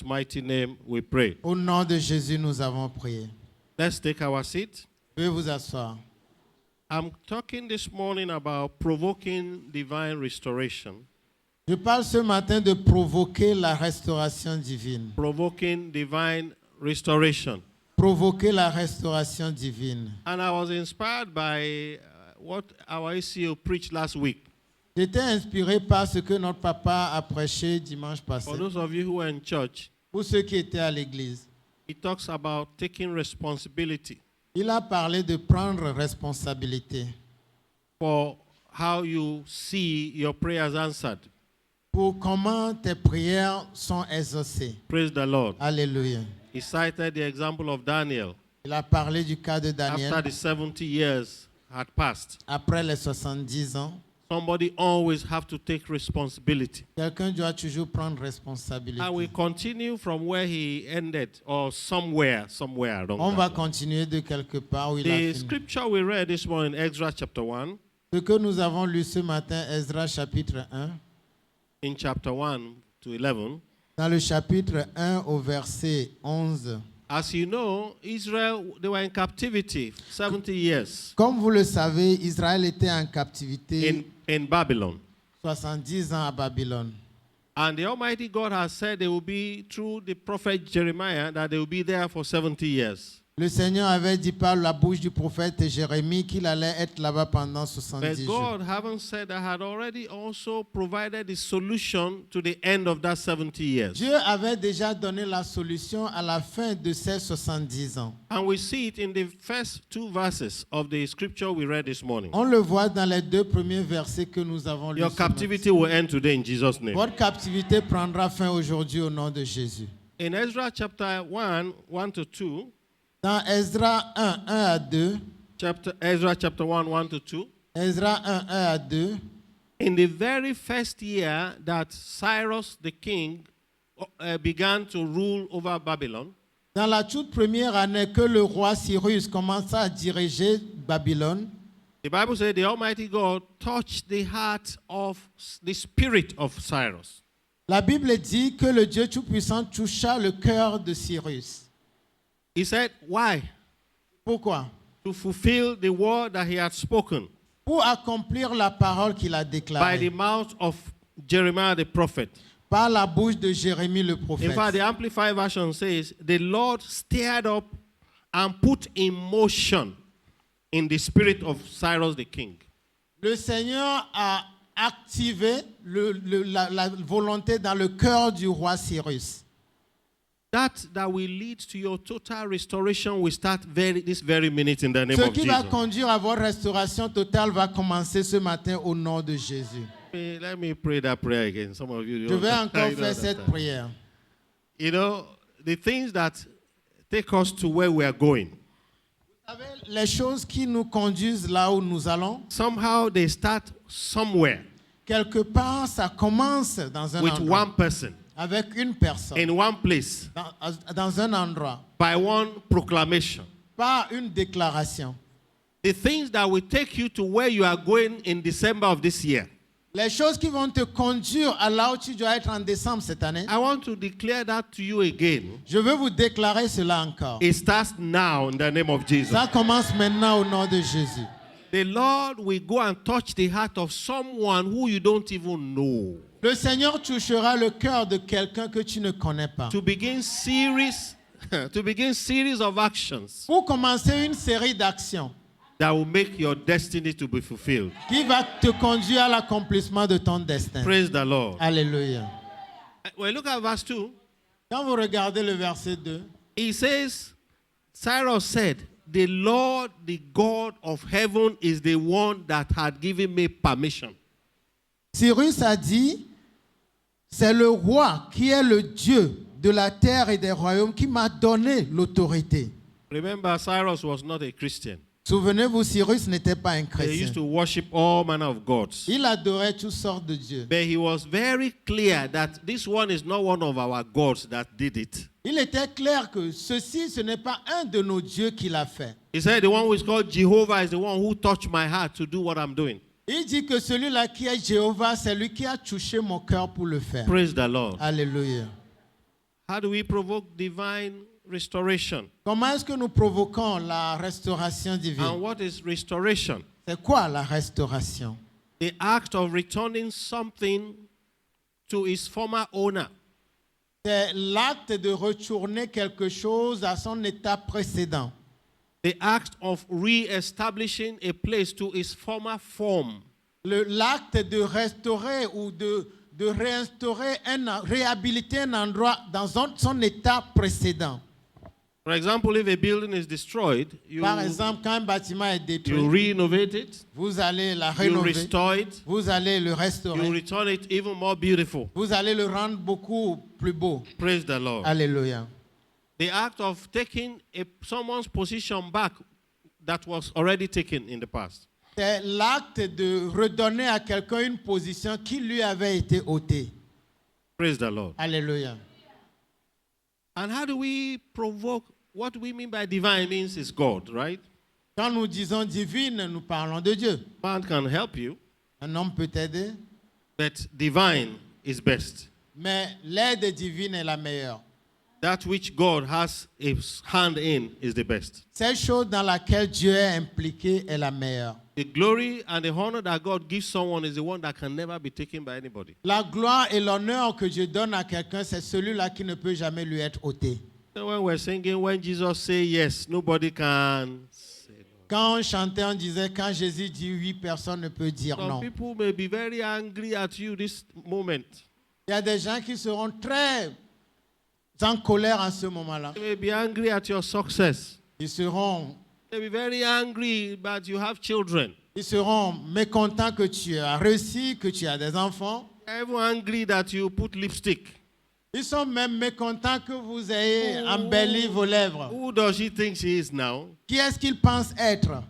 mighty name we pray. Au nom de Jésus, nous avons prié. Let's take our seat. Veuillez vous asseoir. I'm talking this morning about provoking divine restoration. Je parle ce matin de provoquer la restauration divine. Provoking divine restoration. Provoquer la restauration divine. And I was inspired by what our ACO preached last week. J'étais inspiré par ce que notre papa a prêché dimanche passé. For those of you who were in church, Pour ceux qui étaient à l'église, he talks about taking responsibility il a parlé de prendre responsabilité for how you see your prayers answered. pour comment tes prières sont exaucées. Praise the Lord. Alléluia. He cited the example of Daniel. Il a parlé du cas de After Daniel. the 70 years had passed, Après les 70 ans, somebody always have to take responsibility. quelqu'un doit toujours prendre responsabilité. And we continue from where he ended, or somewhere along On that va line. continuer de quelque part où il a The fini. scripture we read this morning, Ezra chapter 1, Ce que nous avons lu ce matin, Ezra chapitre 1, in chapter 1 to 11, dans le chapitre 1 au verset 11. as you know, Israel, they were in captivity 70 years Comme vous le savez, Israël était en captivité in Babylon. 70 ans à Babylone. And the Almighty God has said they will be, through the prophet Jeremiah, that they will be there for 70 years. Le Seigneur avait dit par la bouche du prophète Jérémie qu'il allait être là-bas pendant But 70 jours. God, having said that, had already also provided the solution to the end of that 70 years. Dieu avait déjà donné la solution à la fin de ces 70 ans. And we see it in the first two verses of the scripture we read this morning. On le voit dans les deux premiers versets que nous avons lus. Your ce matin. captivity will end today in Jesus' name. Votre captivité prendra fin aujourd'hui au nom de Jésus. In Ezra chapter 1, 1 to 2, Dans Ezra 1, 1 à 2, Ezra chapter 1, 1 to 2, Ezra 1, 1 à 2, in the very first year that Cyrus the king began to rule over Babylon, dans la toute première année que le roi Cyrus commença à diriger Babylone, the Bible says the Almighty God touched the heart of the spirit of Cyrus. la Bible dit que le Dieu Tout-Puissant toucha le cœur de Cyrus. He said, why? Pourquoi? To fulfill the word that he had spoken Pour accomplir la parole qu'il a by the déclarée mouth of Jeremiah the prophet. par la bouche de Jérémie le In fact, prophète. the Amplified Version says, the Lord stirred up and put in motion in the spirit of Cyrus the king. Le Seigneur a activé la volonté dans le cœur du roi Cyrus. That will lead to your total restoration will start this very minute in the name Ce of qui Jesus. va conduire à votre restauration totale va commencer ce matin au nom de Jésus. Let me pray that prayer again. Some of you Je vais don't- encore you don't faire cette understand. prière. You know, the things that take us to where we are going, Vous savez, les choses qui nous conduisent là où nous allons, somehow they start somewhere quelque part, ça commence dans un with endroit, one person, avec une personne, in one place, dans un endroit, by one proclamation. par une déclaration. The things that will take you to where you are going in December of this year. Les choses qui vont te conduire à là où tu dois être en décembre cette année, I want to declare that to you again. je veux vous déclarer cela encore. It starts now in the name of Jesus. Ça commence maintenant au nom de Jésus. The Lord will go and touch the heart of someone who you don't even know. Le Seigneur touchera le cœur de quelqu'un que tu ne connais pas. To begin series of actions Pour commencer une série d'actions that will make your destiny to be fulfilled. qui va te conduire à l'accomplissement de ton destin. Praise the Lord. Alléluia. Well, look at verse 2. Quand vous regardez le verset 2, He says, Cyrus said, the Lord, the God of heaven, is the one that had given me permission. Cyrus a dit, c'est le roi qui est le Dieu de la terre et des royaumes qui m'a donné l'autorité. Remember, Cyrus was not a Christian. Souvenez-vous, Cyrus n'était pas un They used chrétien. to worship all manner of gods. Il adorait toutes sortes de dieux. But he was very clear that this one is not one of our gods that did it. Il était clair que ceci, ce n'est pas un de nos dieux qui l'a fait. He said the one who is called Jehovah is the one who touched my heart to do what I'm doing. Il dit que celui-là qui est Jéhovah, c'est lui qui a touché mon cœur pour le faire. Praise the Lord. Alléluia. How do we provoke divine restoration? Comment est-ce que nous provoquons la restauration And divine? what is restoration? C'est quoi la restauration? The act of returning something to its former owner. C'est l'acte de retourner quelque chose à son état précédent. The act of re-establishing a place to its former form. L'acte de restaurer ou de réinstaurer, réhabiliter un endroit dans son état précédent. For example, if a building is destroyed, you Par exemple, quand un bâtiment est détruit, renovate it, vous allez la you rénover, restore it, vous allez le you restaurer, return it even more beautiful. vous allez le rendre beaucoup plus beau. Praise the Lord. Alléluia. The act of taking someone's position back that was already taken in the past. C'est l'acte de redonner à quelqu'un une position qui lui avait été ôtée. Praise the Lord. Alléluia. And how do we provoke? What we mean by divine means is God, right? Quand nous disons divine, nous parlons de Dieu. Man can help you, Un homme peut t'aider, but divine is best. mais l'aide divine est la meilleure. That which God has his hand in is the best. Cette chose dans laquelle Dieu est impliqué est la meilleure. The glory and the honor that God gives someone is the one that can never be taken by anybody. La gloire et l'honneur que Dieu donne à quelqu'un, c'est celui-là qui ne peut jamais lui être ôté. So when we're singing, when Jesus say yes, nobody can say no. Quand on chantait, on disait, quand Jésus dit oui, personne ne peut dire Some non. people may be very angry at you this moment. Il y a des gens qui seront très en colère en ce moment-là. They may be angry at your success. Ils seront They may be very angry that you have children. mécontents que tu as réussi, que tu as des enfants. Even angry that you put lipstick. Ils sont même mécontents que vous ayez embelli vos lèvres. Who does she think she is now? Qui est-ce qu'ils pensent être?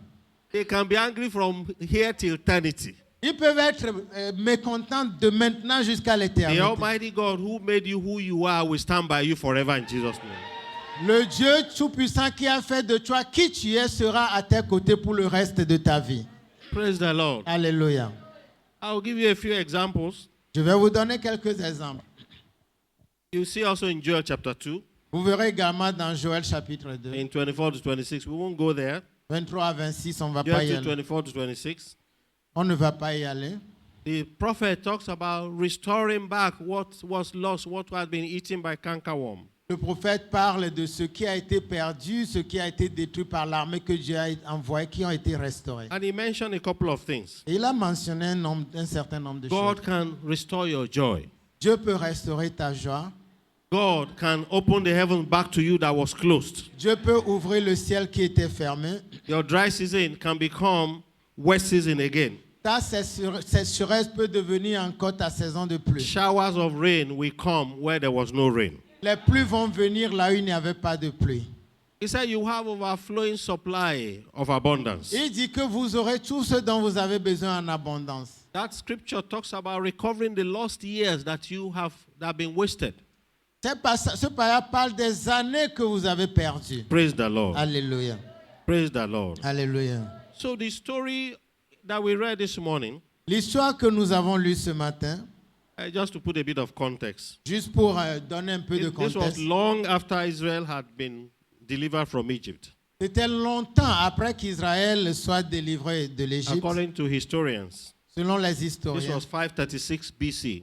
They can be angry from here till eternity. Ils peuvent être mécontents de maintenant jusqu'à The l'éternité. Almighty God who made you who you are will stand by you forever in Jesus' name. Le Dieu Tout-Puissant qui a fait de toi qui tu es sera à tes côtés pour le reste de ta vie. Praise the Lord. Alléluia. I'll give you a few examples. Je vais vous donner quelques exemples. You see also in Joel chapter 2, Vous verrez également dans Joël chapitre 2, in 24 to 26. We won't go there. 23 à 26, on ne va pas y Joel 2, aller. 24 to 26. On ne va pas y aller. The prophet talks about restoring back what was lost, what had been eaten by cankerworm. Le prophète parle de ce qui a été perdu, ce qui a été détruit par l'armée que Dieu a envoyé, qui ont été restaurés. And he mentioned a couple of things. Et il a mentionné un certain nombre de choses. God can restore your joy. Dieu peut restaurer ta joie. God can open the heavens back to you that was closed. Dieu peut ouvrir le ciel qui était fermé. Your dry season can become wet season again. Ta sécheresse peut devenir encore ta saison de pluie. Showers of rain will come where there was no rain. Les pluies vont venir là où il n'y avait pas de pluie. He said you have overflowing supply of abundance. Il dit que vous aurez tout ce dont vous avez besoin en abondance. That scripture talks about recovering the lost years that have been wasted. Ce passage parle des années que vous avez perdues. Praise the Lord. Alléluia. Praise the Lord. Alléluia. So the story that we read this morning, L'histoire que nous avons lue ce matin, just to put a bit of context, juste pour donner un peu de this was contexte, long after Israel had been delivered from Egypt. c'était longtemps après qu'Israël soit délivré de l'Égypte, According to historians, selon les this historiens. was 536 BC.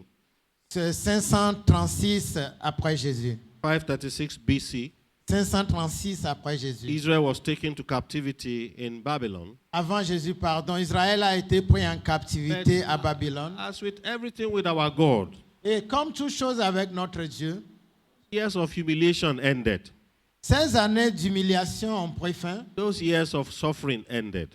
C'est 536 après Jésus. 536 BC, 536 après Jésus. Israel was taken to captivity in Babylon. Avant Jésus, pardon, Israël a été pris en captivité à Babylone. As with everything with our God, Et comme toute chose avec notre Dieu, years of humiliation ended. ces années d'humiliation ont pris fin. Those years of suffering ended.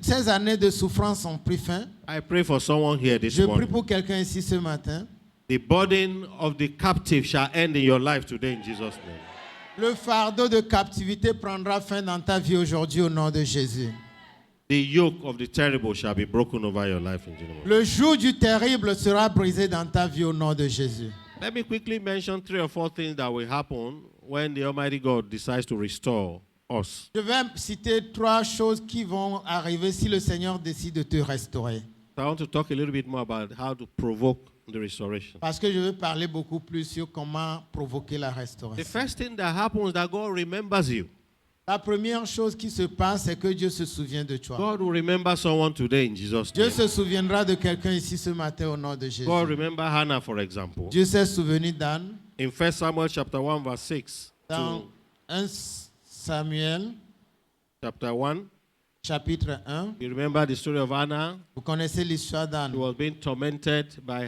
Ces années de souffrance ont pris fin. I pray for someone here this Je prie morning. pour quelqu'un ici ce matin. The burden of the captive shall end in your life today in Jesus' name. Le fardeau de captivité prendra fin dans ta vie aujourd'hui au nom de Jésus. The yoke of the terrible shall be broken over your life in Jesus' name. Le joug du terrible sera brisé dans ta vie au nom de Jésus. Let me quickly mention 3 or 4 things that will happen when the Almighty God decides to restore us. Je vais citer 3 choses qui vont arriver si le Seigneur décide de te restaurer. So I want to talk a little bit more about how to provoke the restoration. Parce que je veux parler beaucoup plus sur comment provoquer la The restauration. first thing that happens is that God remembers you. La première chose qui se passe, c'est que Dieu se souvient de toi. God will remember someone today in Jesus' Dieu name. se souviendra de quelqu'un ici ce matin au nom de Jésus. God remember Hannah, for example. Dieu s'est souvenu d'Anne In 1 Samuel chapter 1, verse 6 dans to 1 Samuel chapter 1. chapitre 1. You remember the story of Hannah? Vous connaissez l'histoire She d'Anne. was being tormented by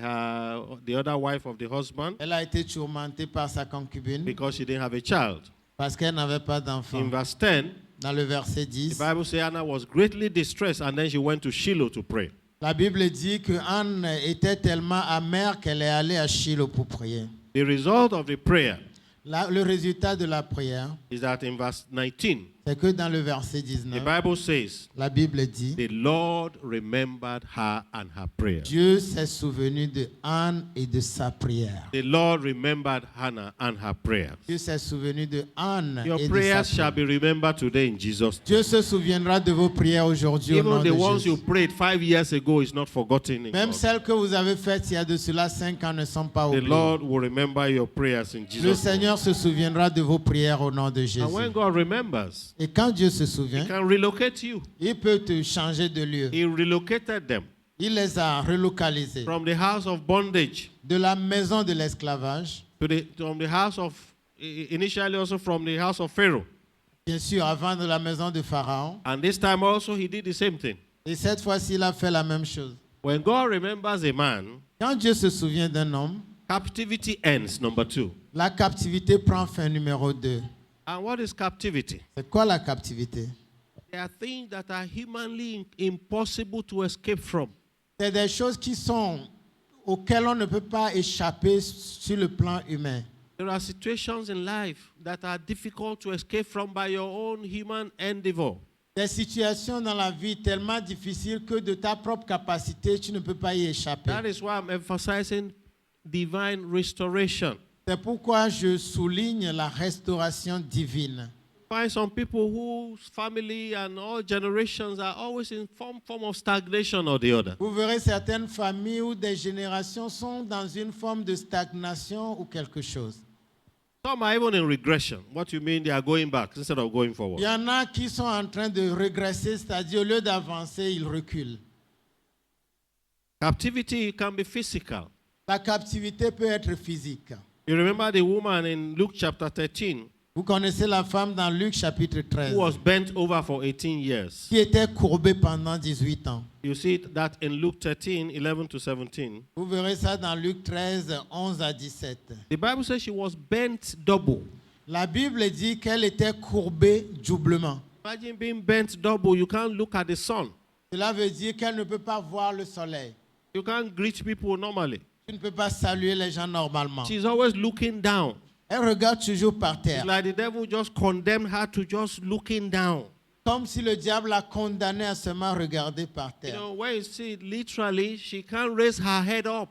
the other wife of the husband Elle a été tourmentée par sa concubine because she didn't have a child. parce qu'elle n'avait pas d'enfant. In verse 10, Dans le verset the 10, Bible says Hannah was greatly distressed and then she went to Shiloh to pray. la Bible dit que Anne était tellement amère qu'elle est allée à Shiloh pour prier. The result of the prayer Le résultat de la prière, is that in verse 19, c'est que dans le verset the 19, Bible says, la Bible dit, the Lord remembered her and her prayer. Dieu s'est souvenu de Anne et de sa prière. The Lord remembered Hannah and her prayers. Dieu s'est souvenu de Anne Your et de sa prayers prière. shall be remembered today in Jesus' name. Dieu se souviendra de vos prières aujourd'hui au nom Even de the ones you Jésus. prayed 5 years ago is not forgotten. In Même God. celles que vous avez faites il y a de cela 5 ans ne sont pas The oubliées. Lord will remember your prayers in Le Jesus' name. Seigneur se souviendra de vos prières au nom de Jésus. And when God remembers, Et quand Dieu se He souvient, can relocate you. il peut te changer de lieu. He relocated them Il les a relocalisés from the house of bondage de la maison de l'esclavage, from the house of, initially also from the house of Pharaoh. bien sûr avant de la maison de Pharaon. And this time also He did the same thing. Et cette fois-ci, il a fait la même chose. When God remembers a man, Quand Dieu se souvient d'un homme, captivity ends, number 2. la captivité prend fin numéro 2. And what is captivity? C'est quoi la captivité? There are things that are humanly impossible to escape from. C'est des choses auxquelles on ne peut pas échapper sur le plan humain. There are situations in life that are difficult to escape from by your own human endeavor. Des situations dans la vie tellement difficiles que de ta propre capacité, tu ne peux pas y échapper. That is why I'm emphasizing divine restoration. C'est pourquoi je souligne la restauration divine. Find some people whose family and all generations are always in some form of stagnation or the other. Vous verrez certaines familles où des générations sont dans une forme de stagnation ou quelque chose. Some are even in regression. What you mean they are going back instead of going forward? Il y en a qui sont en train de régresser, c'est-à-dire au lieu d'avancer, ils reculent. Captivity can be physical. La captivité peut être physique. You remember the woman in Luke chapter 13 Vous connaissez la femme dans Luc chapitre 13 who was bent over for 18 years. qui était courbée pendant 18 ans. You see that in Luke 13, 11 to 17. Vous verrez ça dans Luc 13, 11 à 17. The Bible says she was bent double. La Bible dit qu'elle était courbée doublement. Imagine being bent double. You can't look at the sun. Cela veut dire qu'elle ne peut pas voir le soleil. You can't greet people normally. Tu ne peux pas saluer les gens normalement. She's always looking down. Elle regarde toujours par It's terre. like the devil just condemned her to just looking down. Comme si le diable l'a condamnée à seulement regarder par You terre. know, when you see it literally, she can't raise her head up.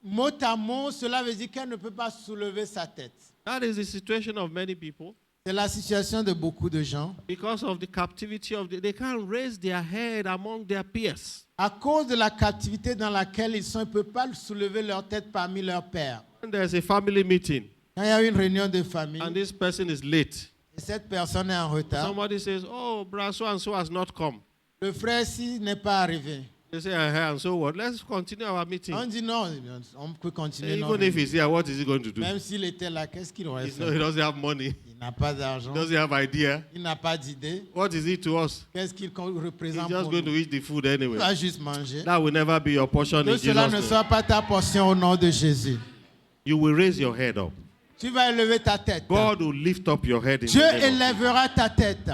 Mot à mot, cela veut dire qu'elle ne peut pas soulever sa tête. That is the situation of many people. C'est la situation de beaucoup de gens. Because of the captivity they can't raise their head among their peers. À cause de la captivité dans laquelle ils sont, ils ne peuvent pas soulever leur tête parmi leurs pairs. When there's a family meeting Quand il y a une réunion de famille and this person is late, et cette personne est en retard, somebody says, "Oh, brother so and so has not come." le frère-ci n'est pas arrivé. They say, and so what? Let's continue our meeting. On dit non, on peut continuer. Even if he's here, what is he going to do? Même s'il était là, qu'est-ce qu'il aurait He fait? doesn't have money. Il n'a pas d'argent, He doesn't have idea. il n'a pas d'idée. What is he to us? Qu'est-ce qu'il He's représente just pour going nous? to eat the food Il anyway. va juste manger. That will never be your portion Que in cela ne Jesus' soit name. pas ta portion au nom de Jésus. You will raise your head up. Tu vas élever ta tête. God will lift up your head in Dieu the name of élèvera ta tête.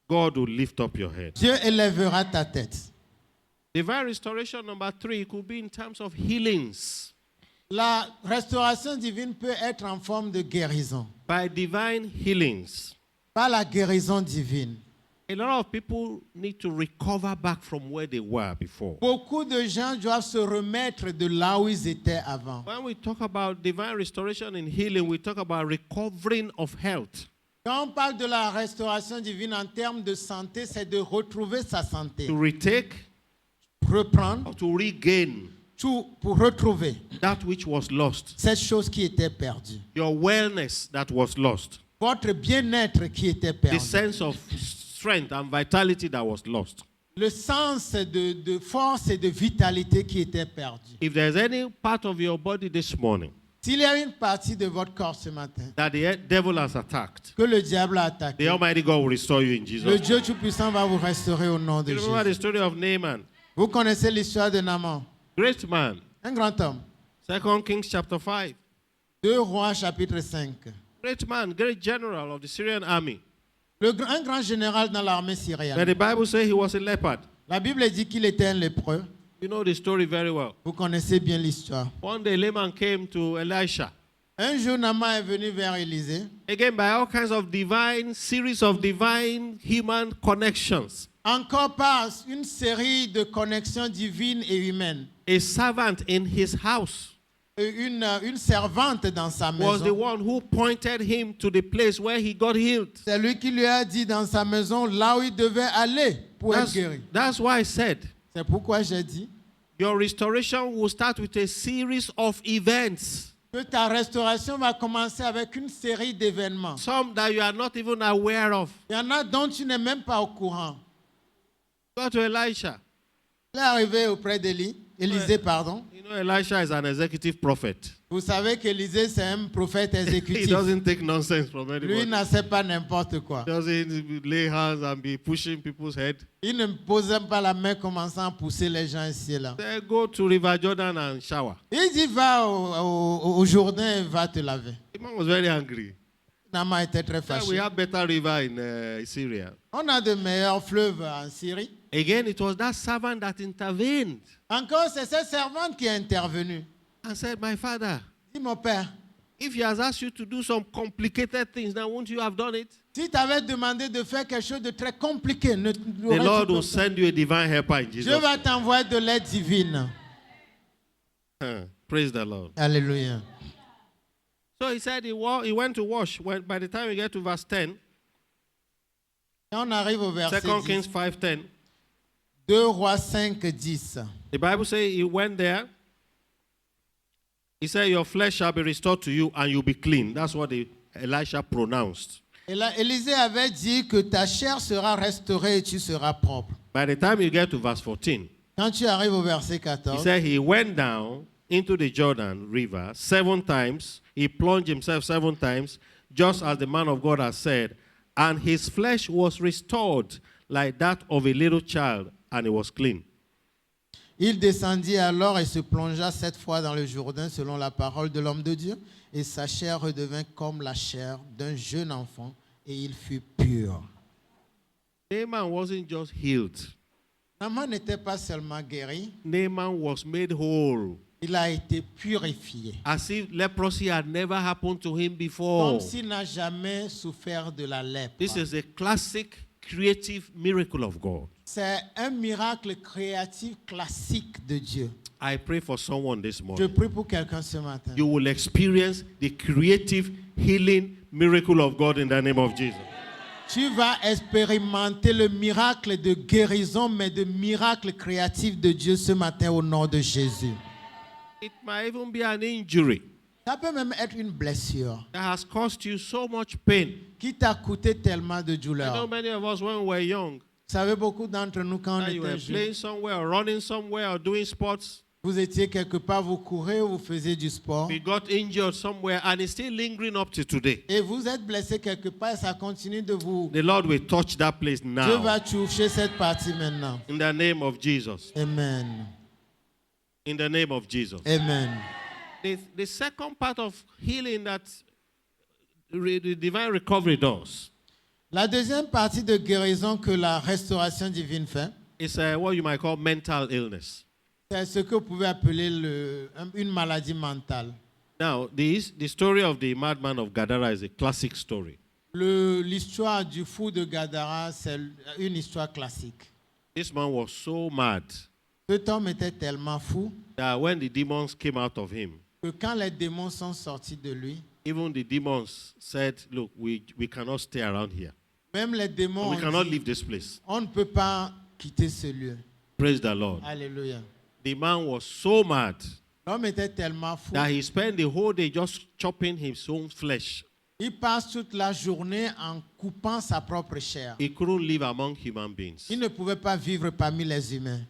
God will lift up your head. Dieu élèvera ta tête. Divine restoration number 3 could be in terms of healings. La restauration divine peut être en forme de guérison. By divine healings. Pas la guérison divine. A lot of people need to recover back from where they were before. Beaucoup de gens doivent se remettre de là où ils étaient avant. When we talk about divine restoration and healing, we talk about recovering of health. Quand on parle de la restauration divine en termes de santé, c'est de retrouver sa santé. To retake Reprendre, or to regain pour retrouver that which was lost, cette chose qui était perdue. your wellness that was lost, Votre bien-être qui était the perdu. sense of strength and vitality that was lost. Le sens de force et de vitalité qui était perdu. If there's any part of your body this morning S'il y a une partie de votre corps ce matin that the devil has attacked, que le diable a the attaqué, Almighty God will restore you in Jesus' le name. Dieu Tout-Puissant va vous restaurer au nom de You remember the Jésus. story of Naaman, Vous connaissez l'histoire de Naaman, great man, un grand homme. 2 Kings chapter 5. 2 Rois chapitre 5. Great man, great general of the Syrian army. Un grand général dans l'armée But syrienne. the Bible says he was a leopard. La Bible dit qu'il était un lépreux. You know the story very well. Vous connaissez bien l'histoire. One day Naaman came to Elisha. Un jour, Naaman est venu vers Élisée. Again, by all kinds of series of divine human connections. Encore par une série de connexions divines et humaines. A servant in his house Une servante dans sa was the maison. one who pointed him to the place where he got healed. C'est lui qui lui a dit dans sa maison là où il devait aller pour être guéri. That's why I said, C'est pourquoi j'ai dit your restoration will start with a series of events. que ta restauration va commencer avec une série d'événements. Some that you are not even aware of. Il y en a dont tu n'es même pas au courant. Go to Elisha. Il est arrivé auprès d'Élisée, pardon. You know, Elisha is an executive prophet. Vous savez qu'Élisée, c'est un prophète He exécutif. doesn't take nonsense from Lui, anybody. il n'accepte pas n'importe quoi. He doesn't lay hands and be pushing people's head. Il ne pose même pas la main commençant à pousser les gens ici et là. Say, go to River Jordan and shower. Il dit, va au Jourdain et va te laver. The man was very angry. Naaman était très Said, we fâché. have better river in Syria. On a de meilleurs fleuves en Syrie. Again, it was that servant that intervened Encore, c'est cette servante qui est intervenue. and said, my father, Dis, mon père, if he has asked you to do some complicated things, now won't you have done it? si tu avais demandé de faire quelque chose de très compliqué, The Lord will send you a divine helper in Jesus' Dieu va name. t'envoyer de l'aide divine. Praise the Lord. Alléluia. So he said he went to wash. By the time we get to verse 10, Quand on arrive au verset 2 10, Kings 5:10, 2 Rois 5, 10. the Bible says he went there. He said, your flesh shall be restored to you and you'll be clean. That's what Elisha pronounced. Et là, Élisée avait dit que ta chair sera restaurée et tu seras propre. By the time you get to verse 14, Quand tu arrives au verset he 14, said he went down into the Jordan River 7 times. He plunged himself 7 times, just as the man of God has said. And his flesh was restored like that of a little child, and it was clean. il descendit alors et se plongea 7 fois dans le Jourdain selon la parole de l'homme de Dieu. Et sa chair redevint comme la chair d'un jeune enfant et il fut pur. Naaman wasn't just healed. Naaman n'était pas seulement guéri, Naaman was made whole, il a été purifié. as if leprosy had never happened to him before. Comme s'il n'a jamais souffert de la lèpre. This is a classic creative miracle of God. C'est un miracle créatif classique de Dieu. I pray for someone this Je morning. prie pour quelqu'un ce matin. You will experience the creative healing miracle of God in the name of Jesus. Tu vas expérimenter le miracle de guérison, mais de miracle créatif de Dieu ce matin au nom de Jésus. It might even be an injury Ça peut même être une blessure that has caused you so much pain. qui t'a coûté tellement de I know douleur. many of us, when we were young, Vous savez, beaucoup d'entre nous, quand on that you were était jeunes, playing somewhere or running somewhere or doing sports, vous étiez quelque part, vous courez, vous faisiez du sport, we got injured somewhere, and it's still lingering up to today. et vous êtes blessé quelque part, et ça continue de vous... The Lord will touch that place Dieu now va toucher cette partie maintenant. in the name of Jesus. Amen. In the name of Jesus. Amen. The second part of healing that the divine recovery does La deuxième partie de guérison que la restauration divine fait, is what you might call mental illness. c'est ce que vous pouvez appeler une maladie mentale. Now, the story of the madman of Gadara is a classic story. L'histoire du fou de Gadara, c'est une histoire classique. This man was so mad Cet homme était tellement fou that when the demons came out of him, que quand les démons sont sortis de lui, even the demons said, look, we cannot stay around here. même les démons We ont cannot dit, leave this place. on ne peut pas quitter ce lieu. Praise the Lord. Alléluia. The man was so mad L'homme était tellement fou. that he spent the whole day just chopping his own flesh. Il passe toute la journée en coupant sa propre chair. He couldn't live among human beings. Il ne pouvait pas vivre parmi les humains.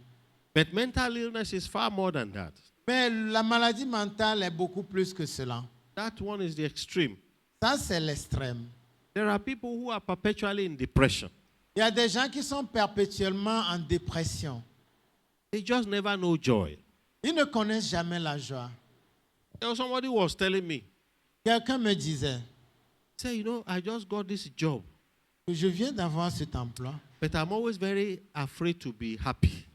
But mental illness is far more than that. Mais la maladie mentale est beaucoup plus que cela. That one is the extreme. Ça, c'est l'extrême. There are people who are perpetually in depression. Il y a des gens qui sont perpétuellement en dépression. They just never know joy. Ils ne connaissent jamais la joie. There was somebody who was telling me, Quelqu'un me disait say, you know, I just got this job, que je viens d'avoir cet emploi. but I'm always very afraid to be happy.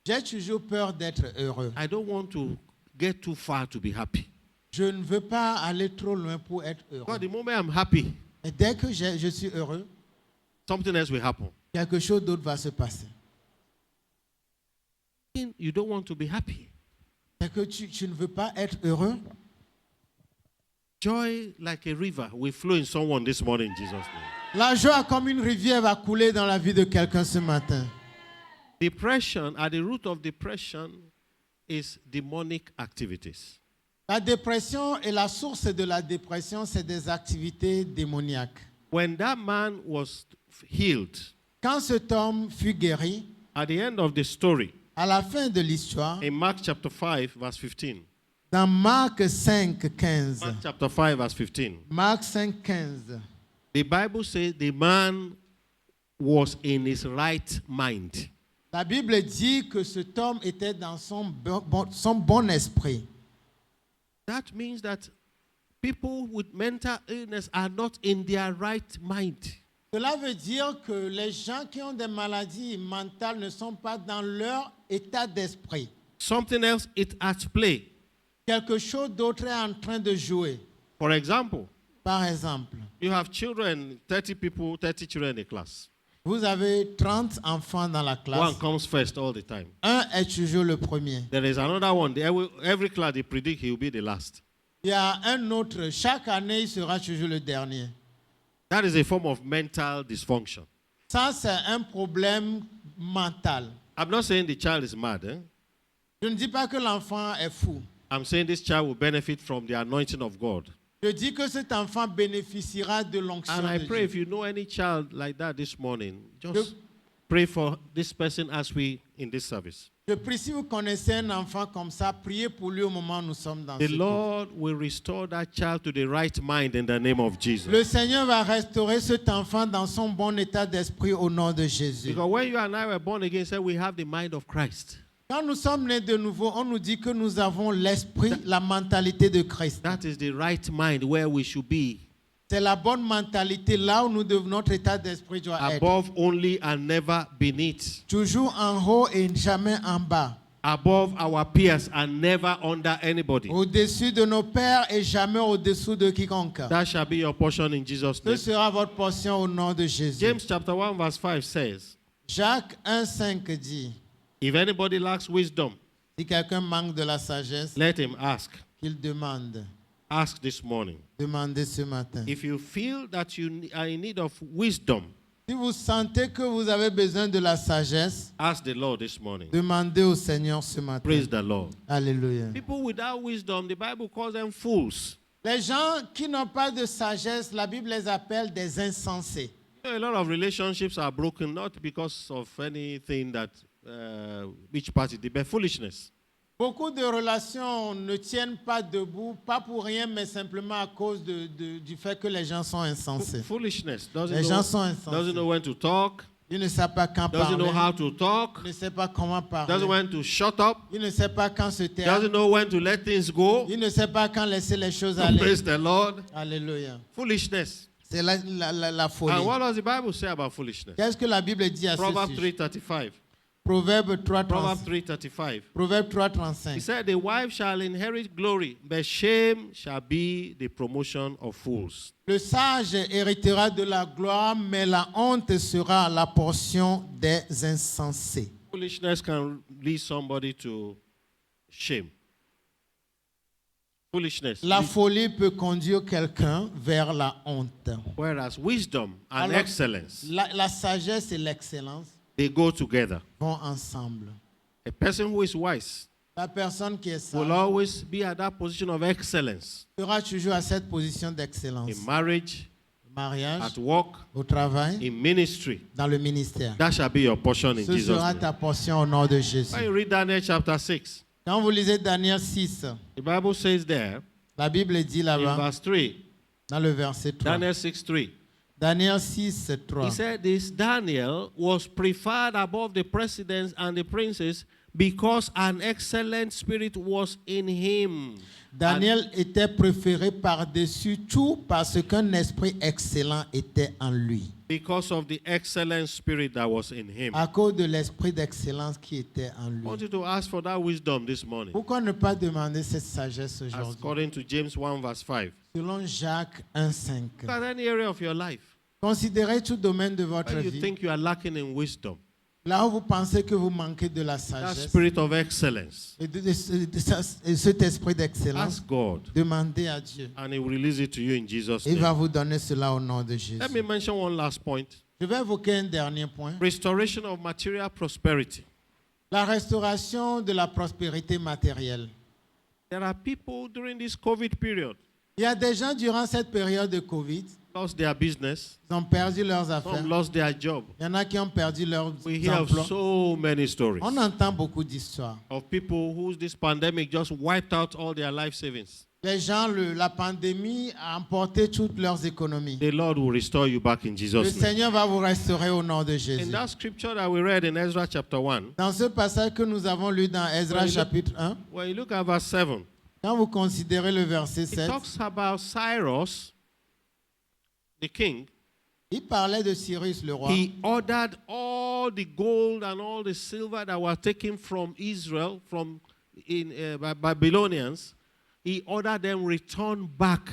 J'ai toujours peur d'être heureux. I don't want to get too far to be happy. Je ne veux pas aller trop loin pour être heureux. Because the moment I'm happy, Et dès que je suis heureux, something else will happen. quelque chose d'autre va se passer. You don't want to be happy. C'est que tu ne veux pas être heureux. Joy, like a river, will flow in someone this morning in Jesus' name. La joie comme une rivière va couler dans la vie de quelqu'un ce matin. Depression, at the root of depression, is demonic activities. La dépression et la source de la dépression, c'est des activités démoniaques. When that man was healed, Quand cet homme fut guéri, at the end of the story, à la fin de l'histoire, in Mark chapter 5, verse 15. dans Marc 5, 15, Mark chapter 5, verse 15. Marc 5, 15, The Bible says the man was in his right mind. la Bible dit que cet homme était dans son bon esprit. That means that people with mental illness are not in their right mind. Cela veut dire que les gens qui ont des maladies mentales ne sont pas dans leur état d'esprit. Something else is at play. Quelque chose d'autre est en train de jouer. For example, Par exemple, you have children, 30 people, 30 children in a class. vous avez 30 enfants dans la One classe. comes first all the time. Un est toujours le premier. There is another one. Every class they predict he will be the last. Il y a un autre. Chaque année, il sera toujours le dernier. That is a form of mental dysfunction. Ça, c'est un problème mental. I'm not saying the child is mad. Je ne dis pas que l'enfant est fou. I'm saying this child will benefit from the anointing of God. Je dis que cet enfant bénéficiera de l'onction And I de pray Dieu. if you know any child like that this morning, just pray for this person as we in this service. Je prie, si vous connaissez un enfant comme ça, priez pour lui au moment où nous sommes dans The ce culte. Lord will restore that child to the right mind in the name of Jesus. Le Seigneur va restaurer cet enfant dans son bon état d'esprit au nom de Jésus. Because when you and I were born again, say we have the mind of Christ. Quand nous sommes nés de nouveau, on nous dit que nous avons l'esprit, la mentalité de Christ. That is the right mind where we should be. C'est la bonne mentalité là où notre état d'esprit doit être. Above only and never beneath. Toujours en haut et jamais en bas. Above our peers and never under anybody. Au-dessus de nos pères et jamais au-dessous de quiconque. That shall be your portion in Jesus' Ce name. sera votre portion au nom de Jésus. James chapter 1 verse 5 says, Jacques 1,5 dit, if anybody lacks wisdom, si quelqu'un manque de la sagesse, let him ask. qu'il demande. Ask this morning. Demandez ce matin. If you feel that you are in need of wisdom, Si vous sentez que vous avez besoin de la sagesse, ask the Lord this morning. demandez au Seigneur ce matin. Praise the Lord. Alléluia. People without wisdom, the Bible calls them fools. Les gens qui n'ont pas de sagesse, la Bible les appelle des insensés. A lot of relationships are broken not because of anything that each party did, but foolishness. Beaucoup de relations ne tiennent pas debout, pas pour rien, mais simplement à cause du fait que les gens sont insensés. Foolishness. Les gens sont insensés. Doesn't know when to talk. Ils ne savent pas quand Doesn't know how parler. to talk. Ils ne savent pas comment Doesn't parler. know when to shut up. Ils ne savent pas quand se taire. Doesn't know when to let things go. Ils ne savent pas quand laisser les choses aller. Praise the Lord. Alléluia. Foolishness. C'est la folie. And what does the Bible say about foolishness? Qu'est-ce que la Bible dit à ce Proverbs sujet? 3:35. Proverbe Proverbs 3:35. 3:35. Proverbe He 3:35. said, the wife shall inherit glory, but shame shall be the promotion of fools. Le sage héritera de la gloire, mais la honte sera la portion des insensés. Foolishness can lead somebody to shame. Foolishness. La folie peut conduire quelqu'un vers la honte. Whereas wisdom and Alors, excellence, La sagesse et l'excellence they go together. vont ensemble. A person who is wise La personne qui est will sage always be at that position of excellence sera toujours à cette position d'excellence. in marriage, Mariage, at work, au travail, in ministry. dans le ministère. That shall be your portion in Ce Jesus' sera name. ta portion au nom de Jésus. When you read Daniel chapter 6, Quand vous lisez Daniel 6, the Bible says there, la Bible dit in là-bas, verse 3, dans le verset 3. Daniel 6:3, Daniel 6, 3. he said this Daniel was preferred above the presidents and the princes because an excellent spirit was in him. Daniel était préféré par-dessus tout parce qu'un esprit excellent était en lui. Because of the excellent spirit that was in him. À cause de l'esprit d'excellence qui était en I lui. want you to ask for that wisdom this morning. Pourquoi ne pas demander cette sagesse aujourd'hui? According to James 1 verse 5. Selon Jacques 1,5. Look at any area of your life Considérez tout domaine de votre where you vie. think you are lacking in wisdom. Là où vous pensez que vous manquez de la That sagesse spirit of excellence. et de cet esprit d'excellence, Ask God demandez à Dieu. and he will release it to you in Jesus' Il va name. vous donner cela au nom de Jésus. Let me mention one last point. Je vais évoquer un dernier point. Restoration of material prosperity. La restauration de la prospérité matérielle. There are people during this COVID period Il y a des gens durant cette période de Covid, lost their business, ils ont perdu leurs affaires. some lost their job. Il y en a qui ont perdu leurs We hear of emplois. so many stories On entend beaucoup d'histoires. of people whose this pandemic just wiped out all their life savings. Les gens, la pandémie a emporté toutes leurs économies. The Lord will restore you back in Le Jesus' name. Seigneur va vous restaurer au nom de In Jésus. that scripture that we read in Ezra chapter 1, Dans ce passage que nous avons lu dans Ezra chapitre 1, when you look at verse 7, quand vous considérez le verset it 7, talks about Cyrus, the king. il parlait de Cyrus le roi. He ordered all the gold and all the silver that were taken from Israel, by Babylonians. He ordered them returned back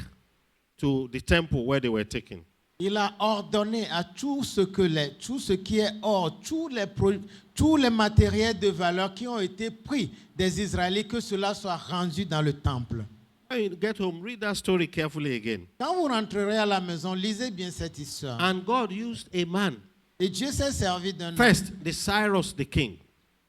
to the temple where they were taken. Il a ordonné à tout ce qui est or, tous les matériels de valeur qui ont été pris des Israélites, que cela soit rendu dans le temple. When you get home, read that story carefully again. Quand vous rentrerez à la maison, lisez bien cette histoire. And God used a man. Et Dieu s'est servi d'un homme. First, the Cyrus the king.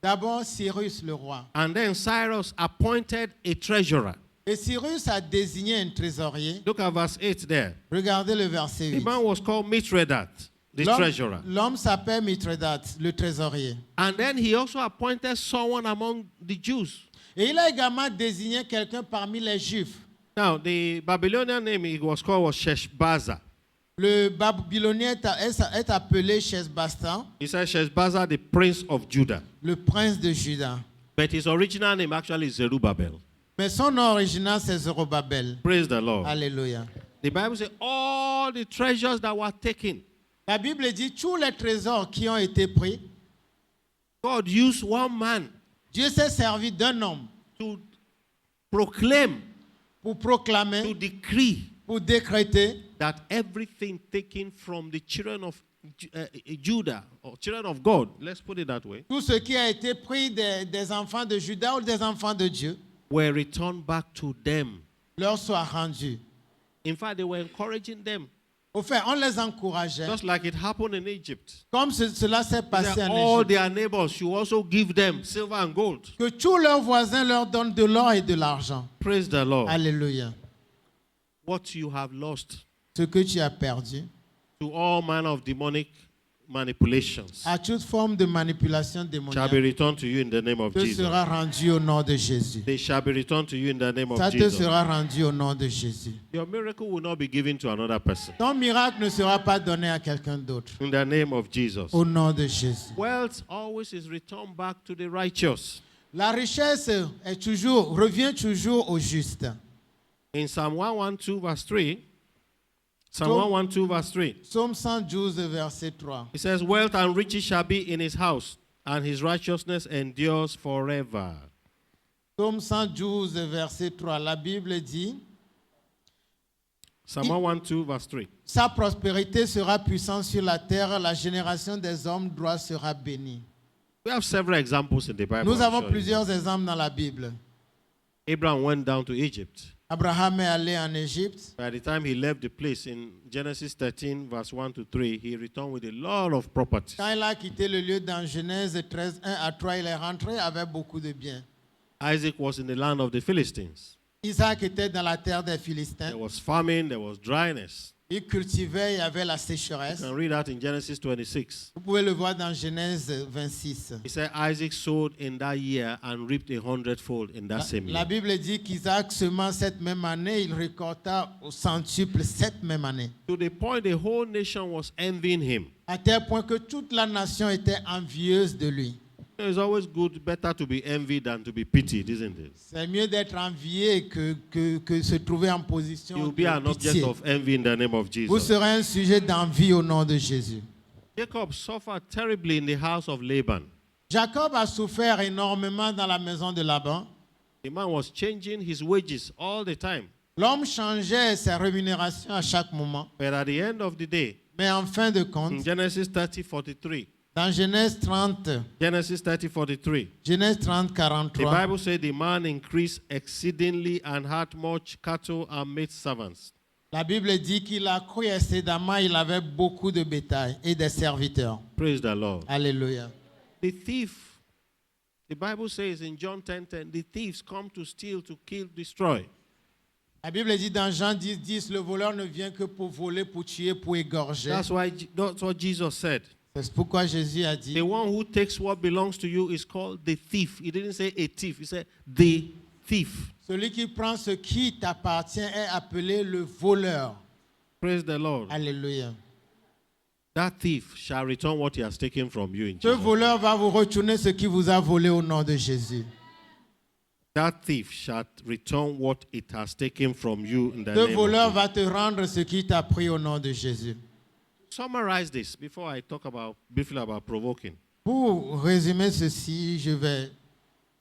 D'abord, Cyrus le roi. And then Cyrus appointed a treasurer. Et Cyrus a désigné un trésorier. Look at verse 8 there. Regardez le verset The 8. man was called Mithredath, the treasurer. L'homme s'appelle Mithredath, le trésorier. And then he also appointed someone among the Jews. Et il a également désigné quelqu'un parmi les Juifs. Now, the Babylonian name he was called was Sheshbazzar. Le Babylonien est appelé Sheshbazzar, He said Sheshbazzar, the prince of Judah. le prince de Juda. But his original name actually is Zerubbabel. Mais son nom original, c'est Zorobabel. Praise the Lord. Alléluia. The Bible says all the treasures that were taken, La Bible dit tous les trésors qui ont été pris, God used one man Dieu s'est servi d'un homme to proclaim, pour proclamer, to decree pour décréter that everything taken from the children of Judah, or children of God, let's put it that way, tout ce qui a été pris des enfants de Juda ou des enfants de Dieu were returned back to them. leur soit rendu. In fact, they were encouraging them, Au fait, on les encourageait, just like it happened in Egypt. comme cela s'est passé That en all Égypte, their neighbors should also give them silver and gold. que tous leurs voisins leur donnent de l'or et de l'argent. Praise the Lord. Alléluia. What you have lost Ce que tu as perdu, to all manner of demonic manipulations à toute forme de manipulation shall be démoniaque, returned to you in the name of te Jesus. sera rendu au nom de Jésus. They shall be returned to you in the name Ça of te Jesus. sera rendu au nom de Jésus. Your miracle will not be given to another person. Ton miracle ne sera pas donné à quelqu'un d'autre. In the name of Jesus. Au nom de Jésus. Wealth always is returned back to the righteous. La richesse revient toujours au juste. In Psalm 112 verse 3, Psalm Psalm- 112 verse 3, Psaume 112, verset 3. it says, wealth and riches shall be in his house, and his righteousness endures forever. Psaume 112, verset 3. La Bible dit, Psalm 112 verse 3. sa prospérité sera puissante sur la terre, la génération des hommes droits sera bénie. We have several examples in the Bible. Nous I'm avons sure you plusieurs exemples dans la Bible. know. Abraham went down to Egypt. Abraham est allé en Égypte. By the time he left the place in Genesis 13 verse 1 to 3, he returned with a lot of properties. Quand il a quitté le lieu dans Genèse 13, 1 à 3, il est rentré avec beaucoup de biens. Isaac was in the land of the Philistines. Isaac était dans la terre des There Philistins. was famine, there was dryness. Il cultivait, il y avait la You sécheresse. can read that in Genesis 26. Vous pouvez le voir dans Genèse 26. He said Isaac sowed in that year and reaped 100-fold in that same La year. Bible dit qu'Isaac sema cette même année, il récolta au centuple cette même année. To the point the whole nation was envying him. À tel point que toute la nation était envieuse de lui. It's always good, better to be envied than to be pitied, isn't it? C'est mieux d'être envié que se trouver en position You'll de be an object pitié. of envy in the name of Vous Jesus. serez un sujet d'envie au nom de Jésus. Jacob suffered terribly in the house of Laban. Jacob a souffert énormément dans la maison de Laban. The man was changing his wages all the time. L'homme changeait ses rémunérations à chaque moment. But at the end of the day, Mais en fin de in compte, Genesis 30:43, dans Genèse 30, Genesis 30:43, Genèse 30, the 43, Bible said the man increased exceedingly and had much cattle and maid servants. la Bible dit qu'il a cru excédemment, il avait beaucoup de bétail et des serviteurs. Praise the Lord. Alléluia. The thief, the Bible says in John 10:10, the thieves come to steal, to kill, destroy. La Bible dit dans Jean 10, 10, le voleur ne vient que pour voler, pour tuer, pour égorger. That's what Jesus said. C'est pourquoi Jésus a dit, The one who takes what belongs to you is called the thief. He didn't say a thief, he said the thief. celui qui prend ce qui t'appartient est appelé le voleur. Praise the Lord. Alléluia. That thief shall return what he has taken from you in Ce Jesus. voleur va vous retourner ce qui vous a volé au nom de Jésus. That thief shall return what it has taken from you in the Ce name voleur of va te rendre ce qui t'a pris au nom de Jésus. Summarize this before I talk briefly about provoking. Pour résumer ceci,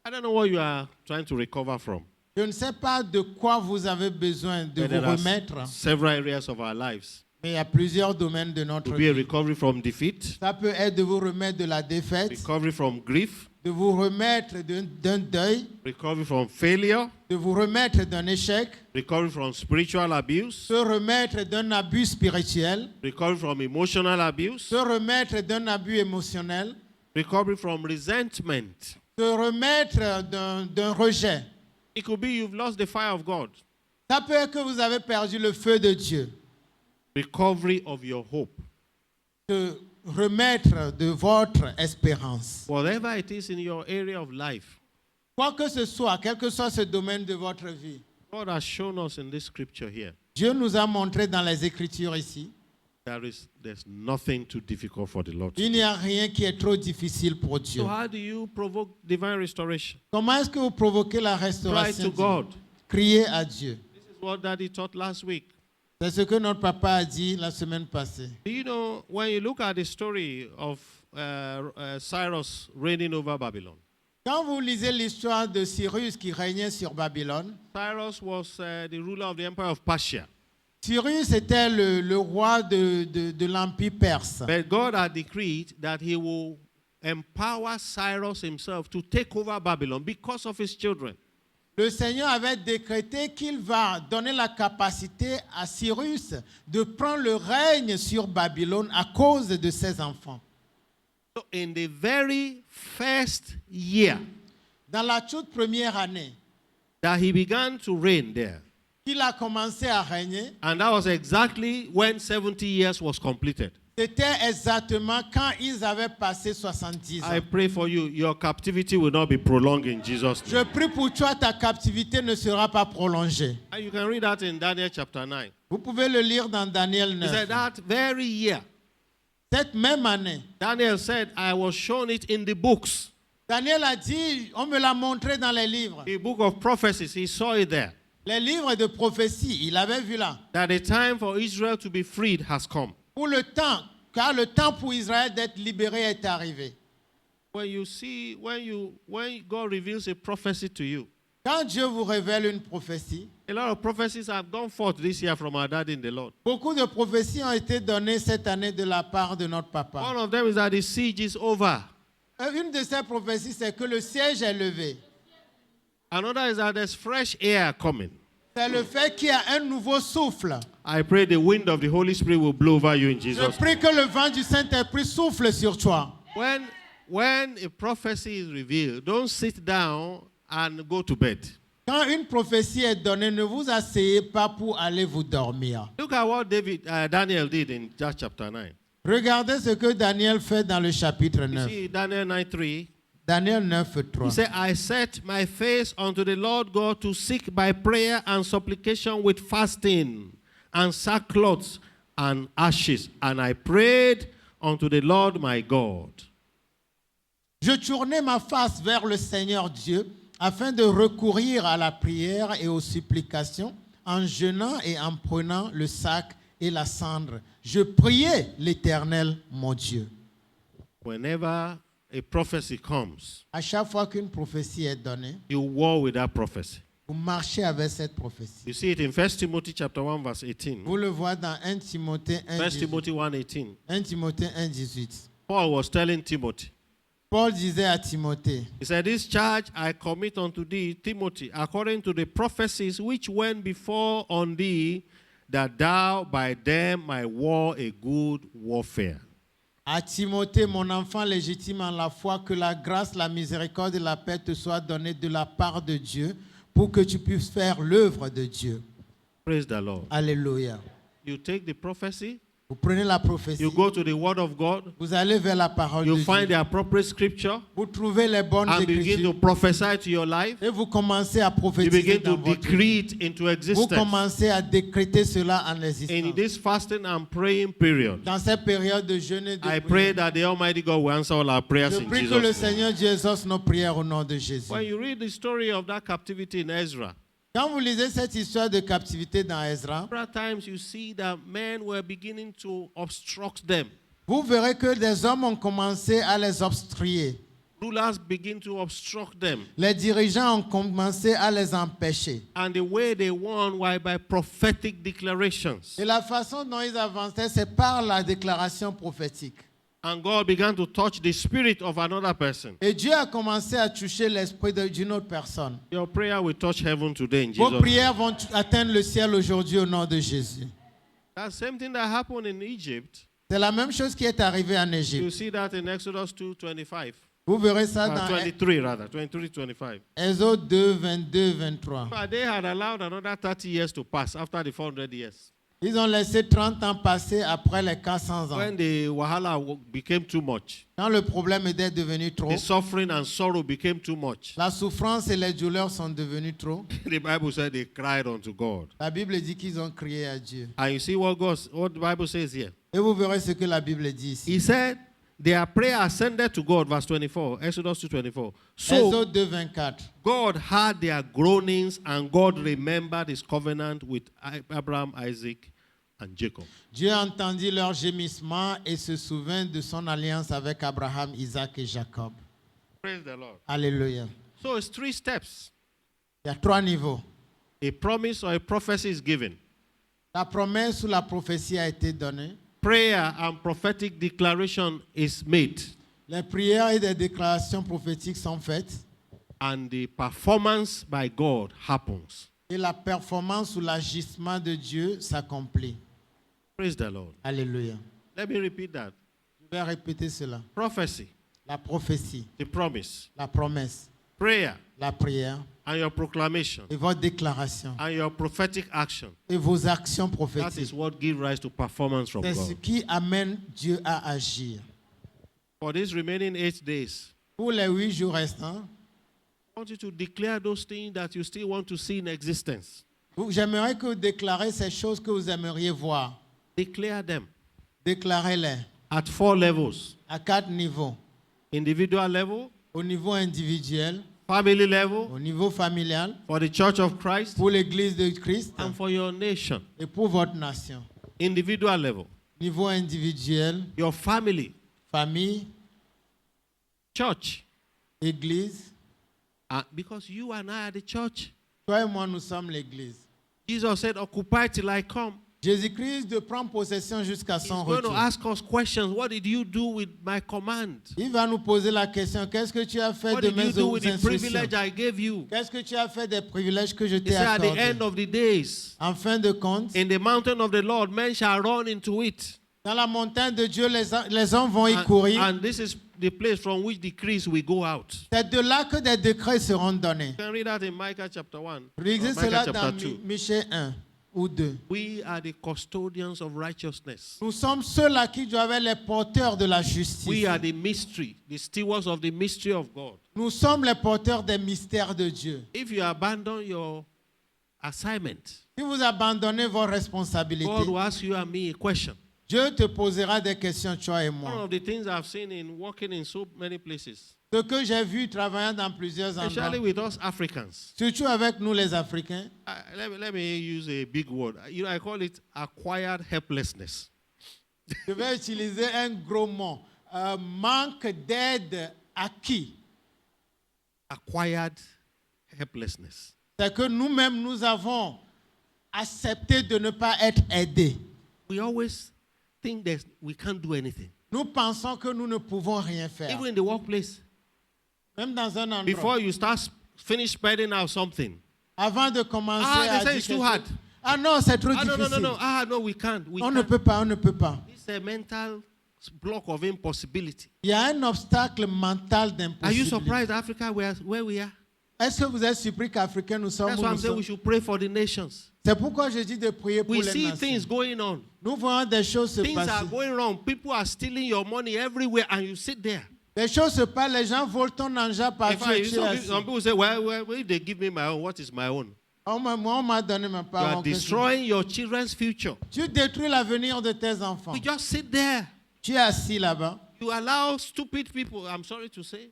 I don't know what you are trying to recover from. je ne sais pas de quoi vous avez besoin de But vous there are remettre, several areas of our lives. mais il y a plusieurs domaines de notre To be a vie. recovery from defeat, Ça peut être de vous remettre de la défaite, recovery from grief, de vous remettre d'un deuil, recovery from failure, de vous remettre d'un échec, recovery from spiritual abuse, se remettre d'un abus spirituel, recovery from emotional abuse, se remettre d'un abus émotionnel, recovery from resentment. se remettre d'un rejet. It could be you've lost the fire of God. Ça peut être que vous avez perdu le feu de Dieu. Recovery of your hope. Se remettre de votre espérance. Whatever it is in your area of life, Quoi que ce soit, quel que soit ce domaine de votre vie, God has shown us in this scripture here, Dieu nous a montré dans les Écritures ici, there's nothing too difficult for the Lord. il n'y a rien qui est trop difficile pour Dieu. So how do you provoke divine restoration? Comment est-ce que vous provoquez la Cry restauration to divine? God. Criez à Dieu. This is what Daddy taught last week. C'est ce que notre papa a dit la semaine passée. Do you know, when you look at the story of Cyrus reigning over Babylon, Quand vous lisez l'histoire de Cyrus qui régnait sur Babylone, Cyrus was the ruler of the empire of Persia. Cyrus était le roi de l'Empire perse. But God had decreed that he will empower Cyrus himself to take over Babylon because of his children. Le Seigneur avait décrété qu'il va donner la capacité à Cyrus de prendre le règne sur Babylone à cause de ses enfants. So in the very first year Dans la toute première année that he began to reign there, qu'il a commencé à régner, and that was exactly when 70 years was completed. c'était exactement quand ils avaient passé 70 ans. I pray for you, your captivity will not be prolonged in Jesus' Je name. prie pour toi, ta captivité ne sera pas prolongée. And you can read that in Daniel chapter 9. Vous pouvez le lire dans Daniel He said 9. that very year, Cette même année, Daniel said, I was shown it in the books. Daniel a dit, on me l'a montré dans les livres. The book of prophecies, he saw it there. Les livres de prophétie, il avait vu là. That the time for Israel to be freed has come. Pour le temps, car le temps pour Israël d'être libéré est arrivé. When you see, when God reveals a prophecy to you, Quand Dieu vous révèle une prophétie, a lot of prophecies have gone forth this year from our dad in the Lord. beaucoup de prophéties ont été données cette année de la part de notre papa. One of them is that the siege is over. Une de ces prophéties, c'est que le siège est levé. Another is that there's fresh air coming. C'est le fait qu'il y a un nouveau souffle. I pray the wind of the Holy Spirit will blow over you in Je Jesus' name. prie que le vent du Saint-Esprit souffle sur toi. When a prophecy is revealed, don't sit down and go to bed. Quand une prophétie est donnée, ne vous asseyez pas pour aller vous dormir. Look at what Daniel did in that chapter 9. Regardez ce que Daniel fait dans le chapitre You 9. see, Daniel 9:3. Daniel 9, He 3. said, I set my face unto the Lord God to seek by prayer and supplication with fasting and sackcloth and ashes. And I prayed unto the Lord my God. Je tournai ma face vers le Seigneur Dieu afin de recourir à la prière et aux supplications en jeûnant et en prenant le sac et la cendre. Je priais l'Éternel, mon Dieu. Whenever a prophecy comes, À chaque fois qu'une prophétie est donnée, you war with that prophecy. vous marchez avec cette prophétie. You see it in 1 Timothy chapter 1 verse 18. Vous le voyez dans 1 Timothée 1, 1 18. Timothy 1:18. 1 Timothée 1, 18. Paul was telling Timothy, Paul disait à Timothée, he said, this charge I commit unto thee, Timothy, according to the prophecies which went before on thee, that thou by them might war a good warfare. à Timothée, mon enfant légitime en la foi, que la grâce, la miséricorde et la paix te soient données de la part de Dieu pour que tu puisses faire l'œuvre de Dieu. Praise the Lord. Alléluia. You take the prophecy, Vous prenez la prophétie, you go to the word of God, vous allez vers la parole you de find Dieu, the appropriate scripture, vous trouvez les bonnes and begin to écritures prophesy to your life. et vous commencez à You prophétiser begin dans to votre vie. decree it into Vous existence. commencez à décréter cela en In existence. this fasting and praying period, Dans cette période de jeûne et de I prière, pray that the Almighty God will answer all our prayers je in prie que le Jesus' name. Seigneur Dieu exauce nos prières au nom de Jésus. When you read the story of that captivity in Ezra, Quand vous lisez cette histoire de captivité dans Ezra, several times you see that men were beginning to obstruct them. vous verrez que des hommes ont commencé à les obstruer. Rulers begin to obstruct them. Les dirigeants ont commencé à les empêcher. And the way they won was by prophetic declarations. Et la façon dont ils avançaient, c'est par la déclaration prophétique. And God began to touch the spirit of another person. Et Dieu a commencé à toucher l'esprit d'une autre personne. Your prayer will touch heaven today in Vos Jesus' name. prières vont atteindre le ciel aujourd'hui au nom de Jésus. That same thing that happened in Egypt, C'est la même chose qui est arrivée en you Égypte. see that in Exodus 2:25. Vous verrez ça dans 23 rather, 23:25. Exode 2, 22, 23. But they had allowed another 30 years to pass after the 400 years. Ils ont laissé 30 ans passer après les 400 ans. When the wahala became too much, Quand le problème était devenu trop, the suffering and sorrow became too much, la souffrance et les douleurs sont devenues trop, the Bible said they cried unto God. la Bible dit qu'ils ont crié à Dieu. And you see what the Bible says here. Et vous verrez ce que la Bible dit ici. He said, their prayer ascended to God, verse 24, Exodus 2:24. So Exode 2, 24. God heard their groanings, and God remembered his covenant with Abraham, Isaac, and Jacob. Dieu entendit leurs gémissements et se souvint de son alliance avec Abraham, Isaac et Jacob. Praise the Lord. Alléluia. So it's 3 steps. Il y a 3 niveaux. A promise or a prophecy is given. La promesse ou la prophétie a été donnée. Prayer and prophetic declaration is made. Les prières et des déclarations prophétiques sont faites. And the performance by God happens. Et la performance ou l'agissement de Dieu s'accomplit. Praise the Lord. Alléluia. Let me repeat that. Je vais répéter cela. Prophecy, La prophétie, the promise, la promesse, prayer, la prière and your proclamation, et votre déclaration and your prophetic action. et vos actions That prophétiques. is what gives rise to performance from C'est ce God. qui amène Dieu à agir. For these remaining 8 days, Pour les 8 jours restants, I want you to declare those things that you still want to see in existence. j'aimerais que vous déclarez ces choses que vous aimeriez voir. Declare them Déclarez-les at 4 levels. à 4 niveaux. Individual level, Au niveau individuel, family level, au niveau familial, for the church of Christ, pour l'Église de Christ and for your nation. et pour votre nation. Individual level, Niveau individuel, your family, famille, church. Église. Because you and I are the church. Toi et moi, nous sommes l'Église. Jesus said, occupy till I come. Jésus-Christ de prendre possession jusqu'à He's son going to retour. ask us questions. What did you do with my command? Il va nous poser la question, qu'est-ce que tu as fait What de did you mes do with the instructions? privilege I gave you? Qu'est-ce que tu as fait des privilèges que je He t'ai said, at the accordés? end of the days, En fin de compte, in the mountain of the Lord, men shall run into it. Dans la montagne de Dieu, les hommes vont y courir. And this is the place from which decrees will go out. C'est de là que des décrets seront donnés. You can read that in Micah chapter 1. Lisez Micah cela chapter dans 2. Michée 1 ou 2. We are the custodians of righteousness. Nous sommes ceux-là qui doivent être les porteurs de la justice. We are the mystery, the stewards of the mystery of God. Nous sommes les porteurs des mystères de Dieu. If you abandon your assignment, Si vous abandonnez vos responsabilités, God will ask you and me a question. Dieu te posera des questions, toi et One moi. of the things I've seen in working in so many places, Ce que j'ai vu travaillant dans plusieurs especially endroits, with us Africans. surtout avec nous les Africains, Let me use a big word. You know, I call it acquired helplessness. je vais utiliser un gros mot. Manque d'aide acquis. Acquired helplessness. C'est que nous-mêmes, nous avons accepté de ne pas être aidés. We always think that we can't do anything. Nous pensons que nous ne pouvons rien faire. Even in the workplace, Même dans un endroit. before you finish spreading out something. Avant de commencer à They say dire it's too quelque hard. chose. Ah non, c'est trop difficile. No, we can't. On ne peut pas, on ne peut pas. It's a mental block of impossibility. Il y a un obstacle mental Are you d'impossibilité. surprised Africa where we are? Est-ce que vous êtes surpris qu'Africains nous sommes That's où why nous I'm saying sommes? we should pray for the nations. C'est pourquoi je dis de prier pour We les see nations. things going on. Nous voyons des choses se Things are passer. going wrong. People are stealing your money everywhere and you sit there. Des choses se passent, les gens volent ton argent In partout fact, et tu es assis. some people say, well, if they give me my own, what is my own? Moi, on m'a donné ma You part. are destroying your children's future. Tu détruis l'avenir de tes enfants. We just sit there. Tu es assis là-bas. You allow stupid people, I'm sorry to say.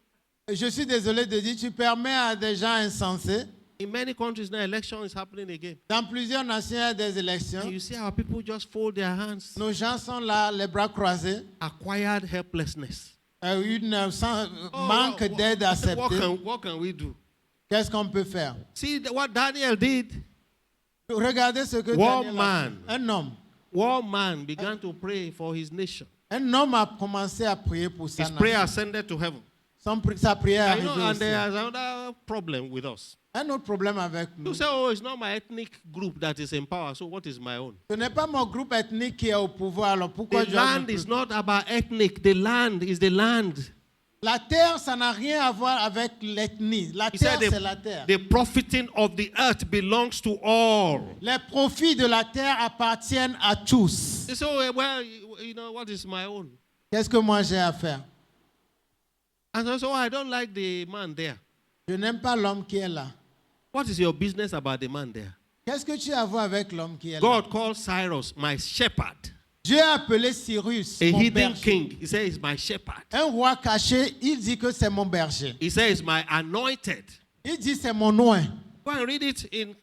Je suis désolé de dire, tu permets à des gens insensés. In many countries now, election is happening again. Dans plusieurs nations, il y a des élections. And you see our people just fold their hands. Nos gens sont là, les bras croisés. Acquired helplessness. Manque d'aide acceptée. What can we do? Qu'est-ce qu'on peut faire? See what Daniel did. Regardez ce que One Daniel a fait. man. One man began to pray for his nation. Un homme a commencé à prier pour sa His prayer nation. ascended to heaven. Sa prière est And, arrivée and aussi. there's another problem with us. Un autre problème avec You nous. say, oh, it's not my ethnic group that is in power, so what is my own? Ce n'est pas mon groupe ethnique qui est au pouvoir, alors pourquoi The je dois land me is préoccuper? not about ethnic. The land is the land. La terre, ça n'a rien à voir avec l'ethnie. La He terre, said c'est la terre. the profiting of the earth belongs to all. Les profits de la terre appartiennent à tous. They say, oh, well, you know, what is my own? Qu'est-ce que moi j'ai à faire? And I say, oh, I don't like the man there. Je n'aime pas l'homme qui est là. What is your business about the man there? Qu'est-ce que tu as à voir avec l'homme qui est là? God called Cyrus my shepherd. Dieu a appelé Cyrus A mon hidden berger. king. He says, he's my shepherd. Un roi caché, il dit que c'est mon berger. He says, my anointed. Il dit c'est mon oint. Go and read it in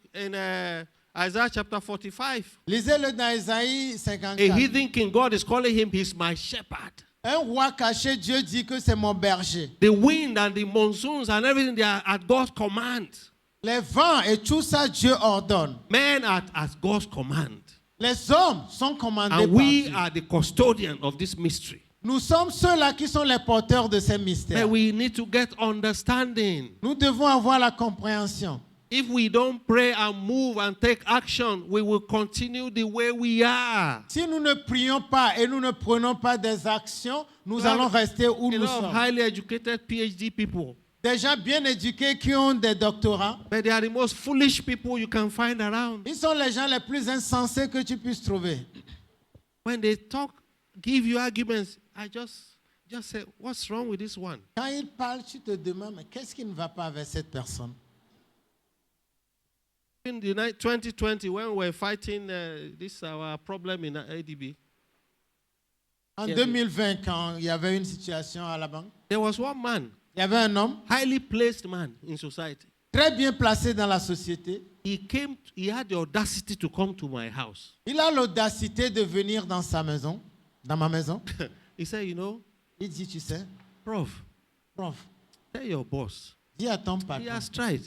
Isaiah chapter 45. Lisez-le dans Isaïe A 54. heathen king, God is calling him, he's my shepherd. Un roi caché, Dieu dit que c'est mon berger. The wind and the monsoons and everything, they are at God's command. Les vents et tout ça, Dieu ordonne. Men are at God's command. Les hommes sont commandés And par we Dieu. are the custodian of this mystery. Nous sommes ceux-là qui sont les porteurs de ces But mystères. we need to get understanding. Nous devons avoir la compréhension. If we don't pray and move and take action, we will continue the way we are. Si nous ne prions pas et nous ne prenons pas des actions, nous allons rester où A nous lot of sommes. highly educated PhD people, Des gens bien éduqués qui ont des doctorats, but they are the most foolish people you can find around. ils sont les gens les plus insensés que tu puisses trouver. When they talk, give you arguments, I just say, what's wrong with this one? Quand ils parlent, tu te demandes, mais qu'est-ce qui ne va pas avec cette personne? In the 2020, when we were fighting this our problem in ADB, En Yes. 2020, quand il y avait une situation à la banque, there was one man, il y avait un homme highly placed man in society. très bien placé dans la société. He had the audacity to come to my house. Il a l'audacité de venir dans sa maison, dans ma maison. He said, you know, Il dit, tu sais, Prof, prof, tell your boss, dis à ton he patron, has tried.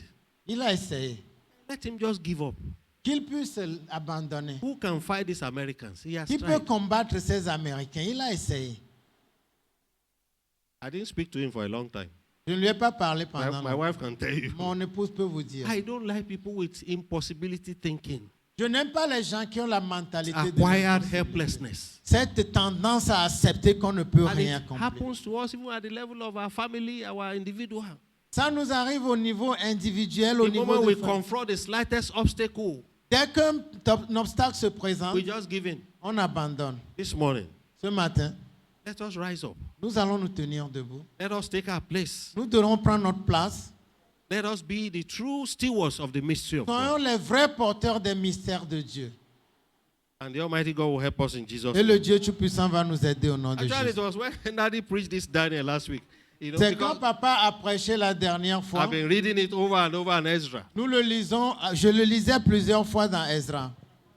il a essayé, Let him just give up. qu'il puisse abandonner. Who can fight these Americans? He has Qui peut tried. combattre ces Américains? Il a essayé. I didn't speak to him for a long time. Je ne lui ai pas parlé pendant My longtemps. wife can tell you. Mon épouse peut vous dire. I don't like people with impossibility thinking. Je n'aime pas les gens qui ont la mentalité de acquired helplessness. cette tendance à accepter qu'on ne peut And rien it accomplir. happens to us even at the level of our family, our individual. Ça nous arrive au niveau individuel, au The niveau moment de we famille. confront the slightest obstacle, Dès qu'un obstacle se présente, we just give in. on abandonne. This morning, Ce matin, let us rise up. nous allons nous tenir debout. Let us take our place. Nous devons prendre notre place. Let us be the true stewards of the mystery of Soyons God. les vrais porteurs des mystères de Dieu. And the Almighty God will help us in Jesus' Et le name. Dieu Tout-Puissant va nous aider au nom de Actually, it Jésus. was when Daddy preached this Daniel last week. You know, C'est quand because papa a prêché la dernière fois. I've been reading it over and over in Ezra. Nous le lisons, je le lisais plusieurs fois dans Ezra.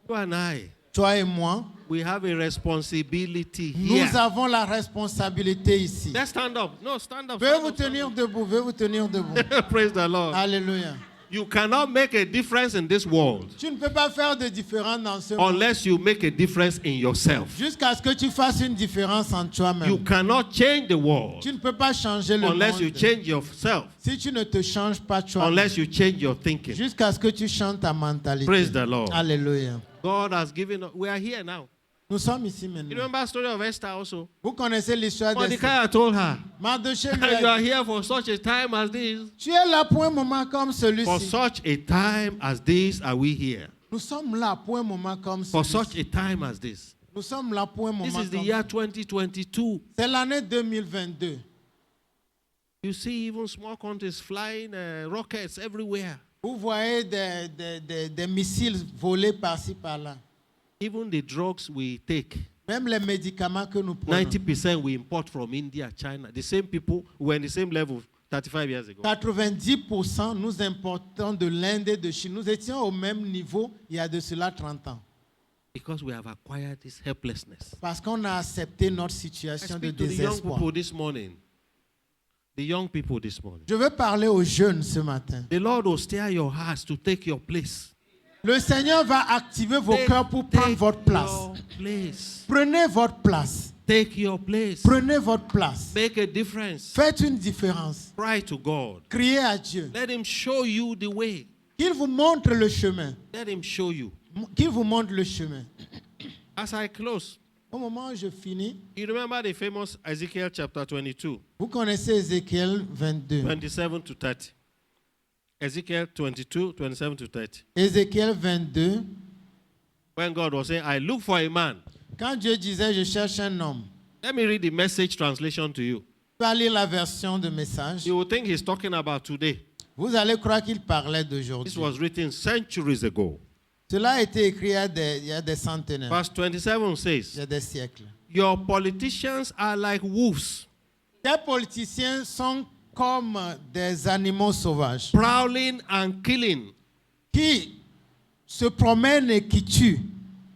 You and I, Toi et moi, we have a responsibility nous here. avons la responsabilité ici. Let's stand up. No, stand up. Veuillez Stand vous up, stand tenir debout, veuillez vous tenir debout. up. Praise the Lord. Alléluia. You cannot make a difference in this world Tu ne peux pas faire de différence dans ce monde unless you make a difference in yourself. jusqu'à ce que tu fasses une différence en You toi-même. cannot change the world Tu ne peux pas changer le unless you monde change yourself, si tu ne te changes pas toi-même. unless you change your thinking. Jusqu'à ce que tu changes ta mentalité. Praise the Lord. Alléluia. God has given us, we are here now. Nous sommes ici You maintenant. remember the story of Esther also? Vous connaissez l'histoire d'Esther. Mordecai told her, Mardochée lui you a are dit, here for such a time as this. tu es là pour un moment comme For celui-ci. such a time as this are we here. Nous sommes là pour un moment comme For such celui-ci. a time as this. Nous sommes là pour un This moment is the comme year 2022. C'est l'année 2022. You see even small countries flying rockets everywhere. Vous voyez des missiles volés par-ci, par-là. Even the drugs we take, Même les médicaments que nous prenons. 90% we import from India, China. The same people were in the same level 35 years ago. 90% nous importons de l'Inde et de Chine. Nous étions au même niveau il y a de cela 30 ans. Because we have acquired this helplessness. Parce qu'on a accepté notre I situation de speak to the young désespoir. people this morning. The young people this morning. Je veux parler aux jeunes ce matin. The Lord will stir your hearts to take your place. Le Seigneur va activer vos cœurs pour prendre votre place. your place. Prenez votre place. Take your place. Prenez votre place. Make a difference. Faites une différence. Cry to God. Criez à Dieu. Let Him show you the way. Qu'il vous montre le chemin. Let Him show you. Qu'il vous montre le chemin. As I close, Au moment où je finis, you remember the famous Ezekiel Chapter 22, vous connaissez Ézéchiel 22. 27 to 30. Ezekiel 22, 27 to 30. Ézéchiel 22. When God was saying, I look for a man. Quand Dieu disait, je cherche un homme. Let me read the message translation to you. Tu vas lire la version de message. You will think he's talking about today. Vous allez croire qu'il parlait This d'aujourd'hui. was written centuries ago. Cela a été écrit il y a des centenaires, Verse 27 il y says, a des siècles. your politicians are like wolves, Tes politiciens sont comme des animaux sauvages prowling and killing, qui se promènent et qui tuent.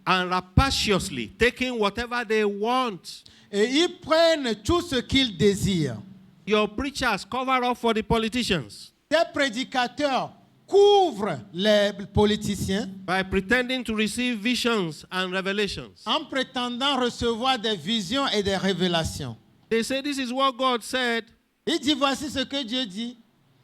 and rapaciously taking whatever they want. Et ils prennent tout ce qu'ils désirent. Your preachers cover up for the politicians Tes prédicateurs couvrent les politiciens by pretending to receive visions and revelations. en prétendant recevoir des visions et des révélations. They say this is what God said. Il dit, voici ce que Dieu dit.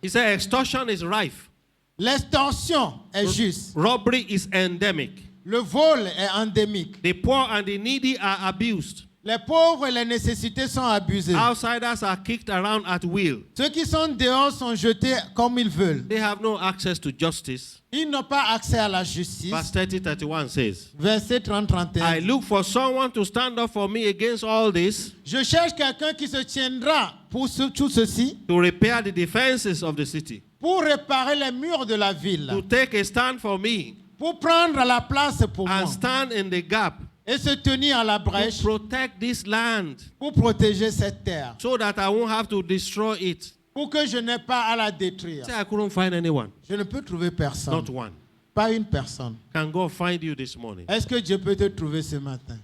He said extortion is rife. L'extorsion est juste. Robbery is endemic. Le vol est endémique. The poor and the needy are abused. Les pauvres et les nécessités sont abusés. Outsiders are kicked around at will. Ceux qui sont dehors sont jetés comme ils veulent. They have no access to justice. Ils n'ont pas accès à la justice. Verse 30-31 says, Verset 30-31. I look for someone to stand up for me against all this, Je cherche quelqu'un qui se tiendra pour tout ceci, to repair the defenses of the city, pour réparer les murs de la ville, to take a stand for me, pour prendre la place pour moi and stand in the gap, et se tenir à la to brèche protect this land, pour protéger cette terre, so that I won't have to destroy it. pour que je n'ai pas à la détruire. Say, I couldn't find anyone. Je ne peux trouver personne, Not one. pas une personne. Can God find you this morning? Est-ce que Dieu peut te trouver ce matin?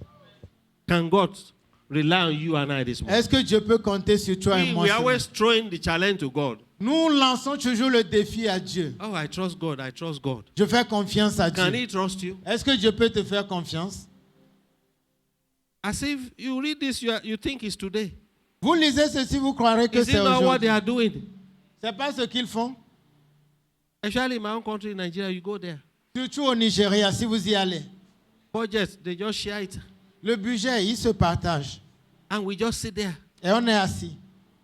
Can God rely on you and I this morning? Est-ce que Dieu peut compter sur toi et moi? We ce always matin? throwing the challenge to God. Nous lançons toujours le défi à Dieu. Oh, I trust God. I trust God. Je fais confiance à Can Dieu. He trust you? Est-ce que Dieu peut te faire confiance? As if you read this, you think it's today. Vous lisez ceci, vous croirez que Is it c'est not what they aujourd'hui. are doing? C'est pas ce qu'ils font. Especially in my own country, Nigeria, you go there. Surtout au Nigeria, si vous y allez. Budgets, they just share it. Le budget, il se partage. And we just sit there. Et on est assis.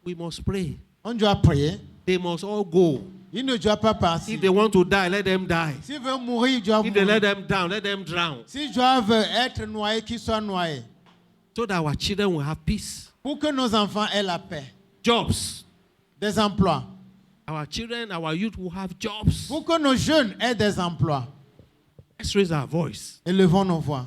We must pray. On doit prier. They must all go. Il ne doit pas partir. If they want to die, let them die. S'ils veulent mourir, ils doivent If they mourir. let them down, let them drown. S'ils doivent être noyés, qu'ils soient noyés. So that our children will have peace. Pour que nos enfants aient la paix. Jobs. Des emplois. Our children, our youth will have jobs. Pour que nos jeunes aient des emplois. Let's raise our voice. Élevons nos voix.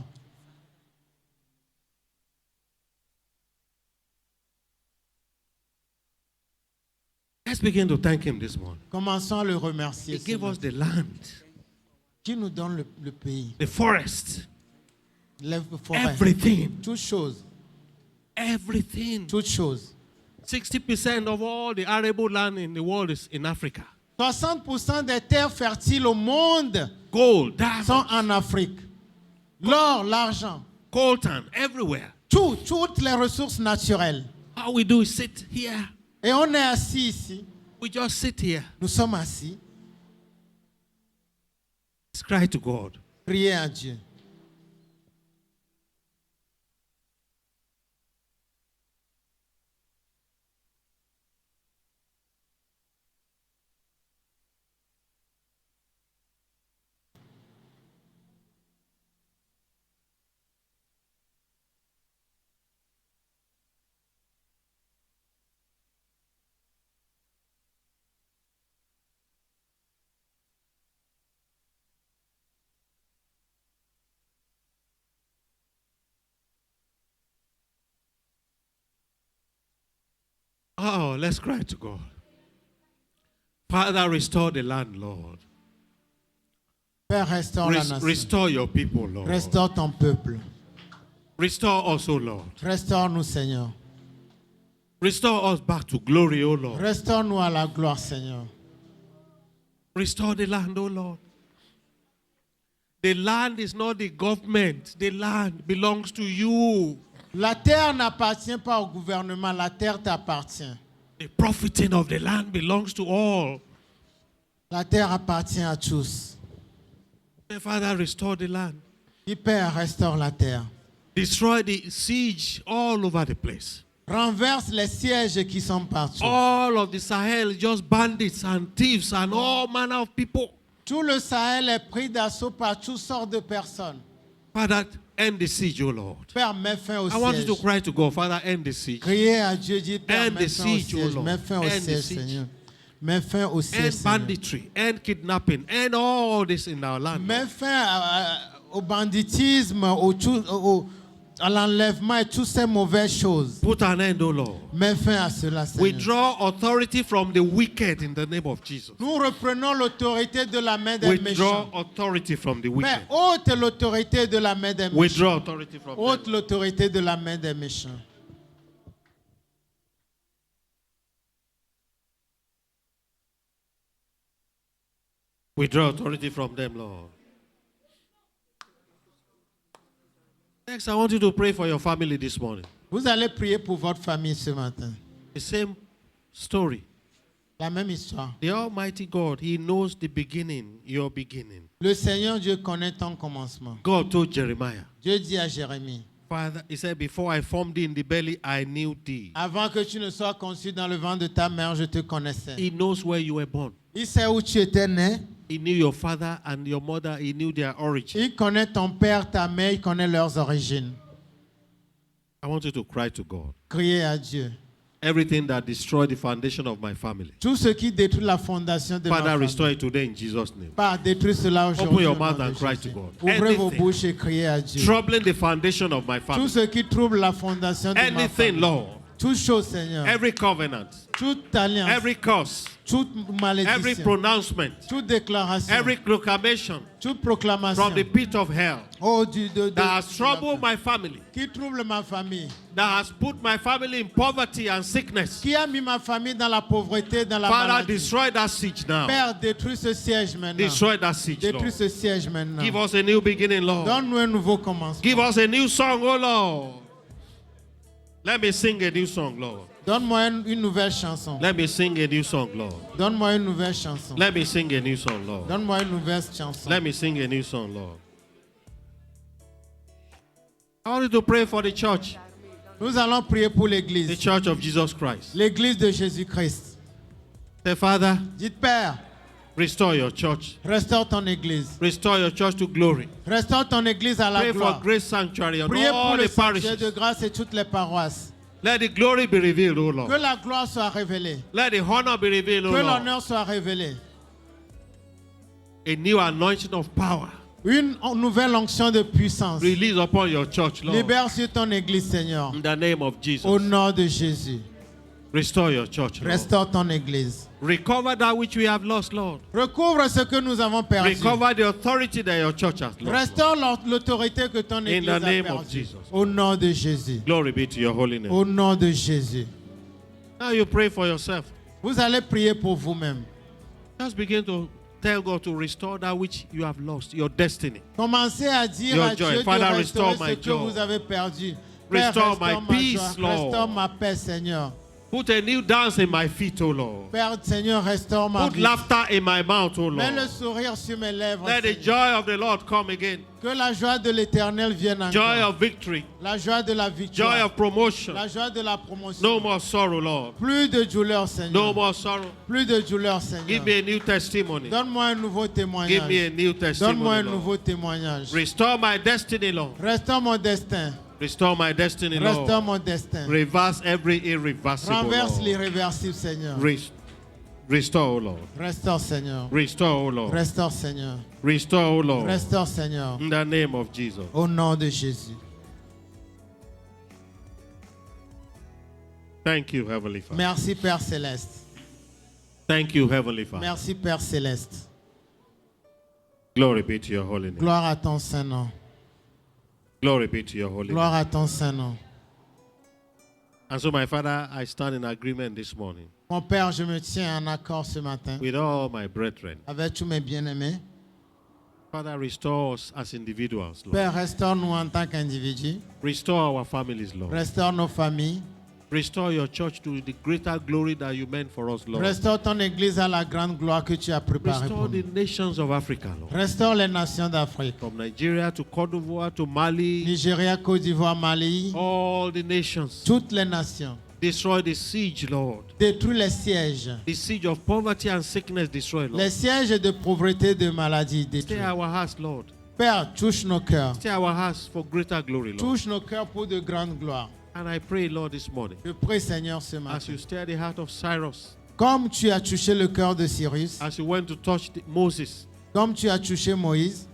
Let's begin to thank him this morning. Commençons à le remercier. He gave us the land, Qui nous donne le pays, the forest, les forêts, everything. toutes choses, Everything. toutes choses. 60% of all the arable land in the world is in Africa. 60% des terres fertiles au monde Gold, sont diamonds, en Afrique. L'or, l'argent, coltan, everywhere. toutes les ressources naturelles. All we do is sit here. Et on est assis ici. We just sit here. Nous sommes assis. Let's cry to God. Priez à Dieu. Oh, let's cry to God. Father, restore the land, Lord. Père, restaure la nation. Restore your people, Lord. Restaure ton peuple. Restore also, Lord. Restaure-nous, Seigneur. Restore us back to glory, O Lord. Restaure-nous à la gloire, Seigneur. Restore the land, O Lord. The land is not the government. The land belongs to you. La terre n'appartient pas au gouvernement, la terre t'appartient. The profiting of the land belongs to all. La terre appartient à tous. Father, restore the land. Dis, Père, restaure la terre. Destroy the siege all over the place. Renverse les sièges qui sont partout. All of the Sahel, just bandits and thieves and all manner of people. Tout le Sahel est pris d'assaut par toutes sortes de personnes. Father, end the siege, O Lord. Père, mets fin au I want you siège. to cry to God, Father, end the siege. Criez à Dieu, dis, Père, End mets the fin au siege, O siège. Lord. Mets fin au End the siège, siege. Seigneur. Mets fin au siège, End Seigneur. banditry, end kidnapping, end all this in our land. Mets fin au banditisme, à l'enlèvement et toutes ces mauvaises choses. Put an end, O Lord. Mets fin à cela, Seigneur. Withdraw authority from the wicked in the name of Jesus. Nous reprenons l'autorité de la main des Withdraw méchants. authority from the Mais wicked. ôte l'autorité de la main des méchants. Withdraw authority from Ôte them. l'autorité de la main des méchants. Withdraw authority from them, Lord. Next, I want you to pray for your family this morning. Vous allez prier pour votre famille ce matin. The same story. La même histoire. The Almighty God, He knows the beginning, your beginning. Le Seigneur Dieu connaît ton commencement. God told Jeremiah, Dieu dit à Jérémie, Father, He said, before I formed thee in the belly, I knew thee. avant que tu ne sois conçu dans le ventre de ta mère, je te connaissais. He knows where you were born. Il sait où tu étais né. He knew your father and your mother. He knew their origin. Il connaît ton père, ta mère, il connaît leurs origines. I want you to cry to God. Criez à Dieu. Everything that destroyed the foundation of my family. Tout ce qui détruit la fondation de ma Father, famille. restore it today in Jesus' name. Pas détruire cela aujourd'hui. Open your au nom mouth de and cry Jésus. to God. Ouvrez vos Anything bouches et criez à Dieu. troubling the foundation of my Tout family. ce qui trouble la fondation de ma Anything, famille. Lord. Toute chose, Seigneur. Every covenant, Toute alliance. every curse, Toute every malédiction. pronouncement, Toute déclaration. every proclamation Toute proclamation. from the pit of hell Oh, du, that has troubled my family, qui trouble ma famille. that has put my family in poverty and sickness. Qui a mis ma famille dans la pauvreté, dans la Father, maladie. destroy that siege now. Père, détruis ce siège maintenant. Destroy that siege, Détruis Lord. ce siège maintenant. Give us a new beginning, Lord. Donne-nous un nouveau commencement. Give us a new song, oh Lord. Let me sing a new song, Lord. Donne-moi une nouvelle chanson. Let me sing a new song, Lord. Donne-moi une nouvelle chanson. Let me sing a new song, Lord. Donne-moi une nouvelle chanson. Let me sing a new song, Lord. I want you to pray for the church. Nous allons prier pour The l'église. church of Jesus Christ. L'église de Jésus-Christ. Say, Father, Dites, Père, restore your church. restaure ton église. Restore your church to glory. Restaure ton église à la Pray for gloire. great sanctuary on Priez pour all le the sanctuaire de parishes. grâce et toutes les paroisses. Let the glory be revealed, O Que Lord. la gloire soit révélée. Let the honor be revealed, O Que Lord. l'honneur soit révélé. A new anointing of power. Une nouvelle onction de puissance. Release upon your church, Lord. Libère sur ton église, Seigneur. In the name of Jesus. Au nom de Jésus. Restore your church, Lord. Restaure ton église. Recover that which we have lost, Lord. Recouvre ce que nous avons perdu. Recover the authority that your church has lost. Restaure l'autorité que ton église In a the name of perdue. Jesus. Au nom de Jésus. Glory be to your holy name. Au nom de Jésus. Now you pray for yourself. Vous allez prier pour vous-même. Just begin to tell God to restore that which you have lost, your destiny. Commencez à dire Your à joy. Dieu Father, de restore restaurer my ce que joy. vous avez perdu. Père, Restore restaure my ma peace, joie. Lord. Restaure ma paix, Seigneur. Put a new dance in my feet, O Lord. Père, Seigneur, restaure ma Put vie. laughter in my mouth, O Mets le Lord. sourire sur mes lèvres, Let the Seigneur. joy of the Lord come again. Que la joie de l'Éternel vienne Joy encore. of victory. La joie de la Joy victoire. of promotion. La joie de la promotion. No more sorrow, Lord. Plus de douleur, Seigneur. No more sorrow. Plus de douleur, Seigneur. Give me a new testimony. Donne-moi un nouveau Give me a témoignage. new Donne-moi testimony, un Lord. nouveau témoignage. Restore my destiny, Lord. Restaure mon destin. Restore my destiny, Restaure Lord. mon destin. Reverse every irreversible, Renverse Lord. l'irréversible, Seigneur. Restore, O Lord. Restaure, Seigneur. Restore, O Lord. Restaure, Seigneur. Restore, O Lord. Restaure, Seigneur. In the name of Jesus. Au nom de Jésus. Thank you, Heavenly Father. Merci, Père Céleste. Thank you, Heavenly Father. Merci, Père Céleste. Glory be to your holy name. Gloire à ton Saint nom. Glory be to your holy name. Gloire à ton Saint nom. And so, my Father, I stand in agreement this morning Mon Père, je me tiens en accord ce matin with all my brethren. avec tous mes bien-aimés. Father, restore us as individuals, Lord. Père, restaure-nous en tant qu'individus. Restore our families, Lord. Restaure nos familles. Restore your church to the greater glory that you meant for us, Lord. Restaure ton Église à la grande gloire que tu as préparée Restore pour the nous. nations of Africa, Lord. Restaure les nations d'Afrique. From Nigeria to Côte d'Ivoire to Mali, Nigeria, Côte d'Ivoire, Mali. all the nations. Toutes les nations. Destroy the siege, Lord. Détruis les sièges. The siege of poverty and sickness, destroy, Lord. Les sièges de pauvreté, de maladie. Stay Détruis. our hearts, Lord. Père, touche nos cœurs. Stay our hearts for greater glory, Lord. Touche nos cœurs pour de grandes gloires. And I pray, Lord, this morning, Je prie, Seigneur, ce as matin. you stir the heart of Cyrus, Comme tu as touché le cœur de Cyrus, as you went to touch Moses, comme tu as touché Moïse,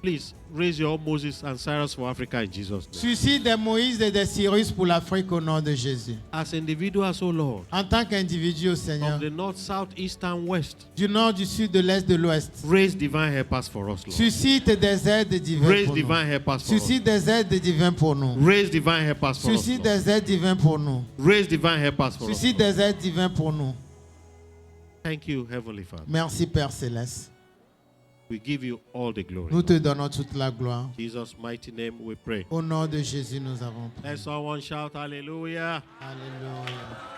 please raise your own Moses and Cyrus for Africa in Jesus' name. suscite des Moïse et des Cyrus pour l'Afrique au nom de Jésus. As individuals, O Lord, En tant qu'individu, au Seigneur, of the north, south, east, and west, du nord, du sud, de l'est, de l'ouest, raise divine helpers for us, Lord. suscite des aides divines Raise pour nous. divine helpers for us. Suscite des aides divines pour nous. Raise divine helpers for us, Suscite Lord. des aides divines pour nous. Raise divine helpers for us, Suscite Lord. des aides divines pour nous. Thank you, Heavenly Father. Merci, Père Céleste. We give you all the glory. Nous te donnons toute la gloire. In Jesus' mighty name we pray. Au nom de Jésus, nous avons prié. Let someone shout hallelujah. Alléluia.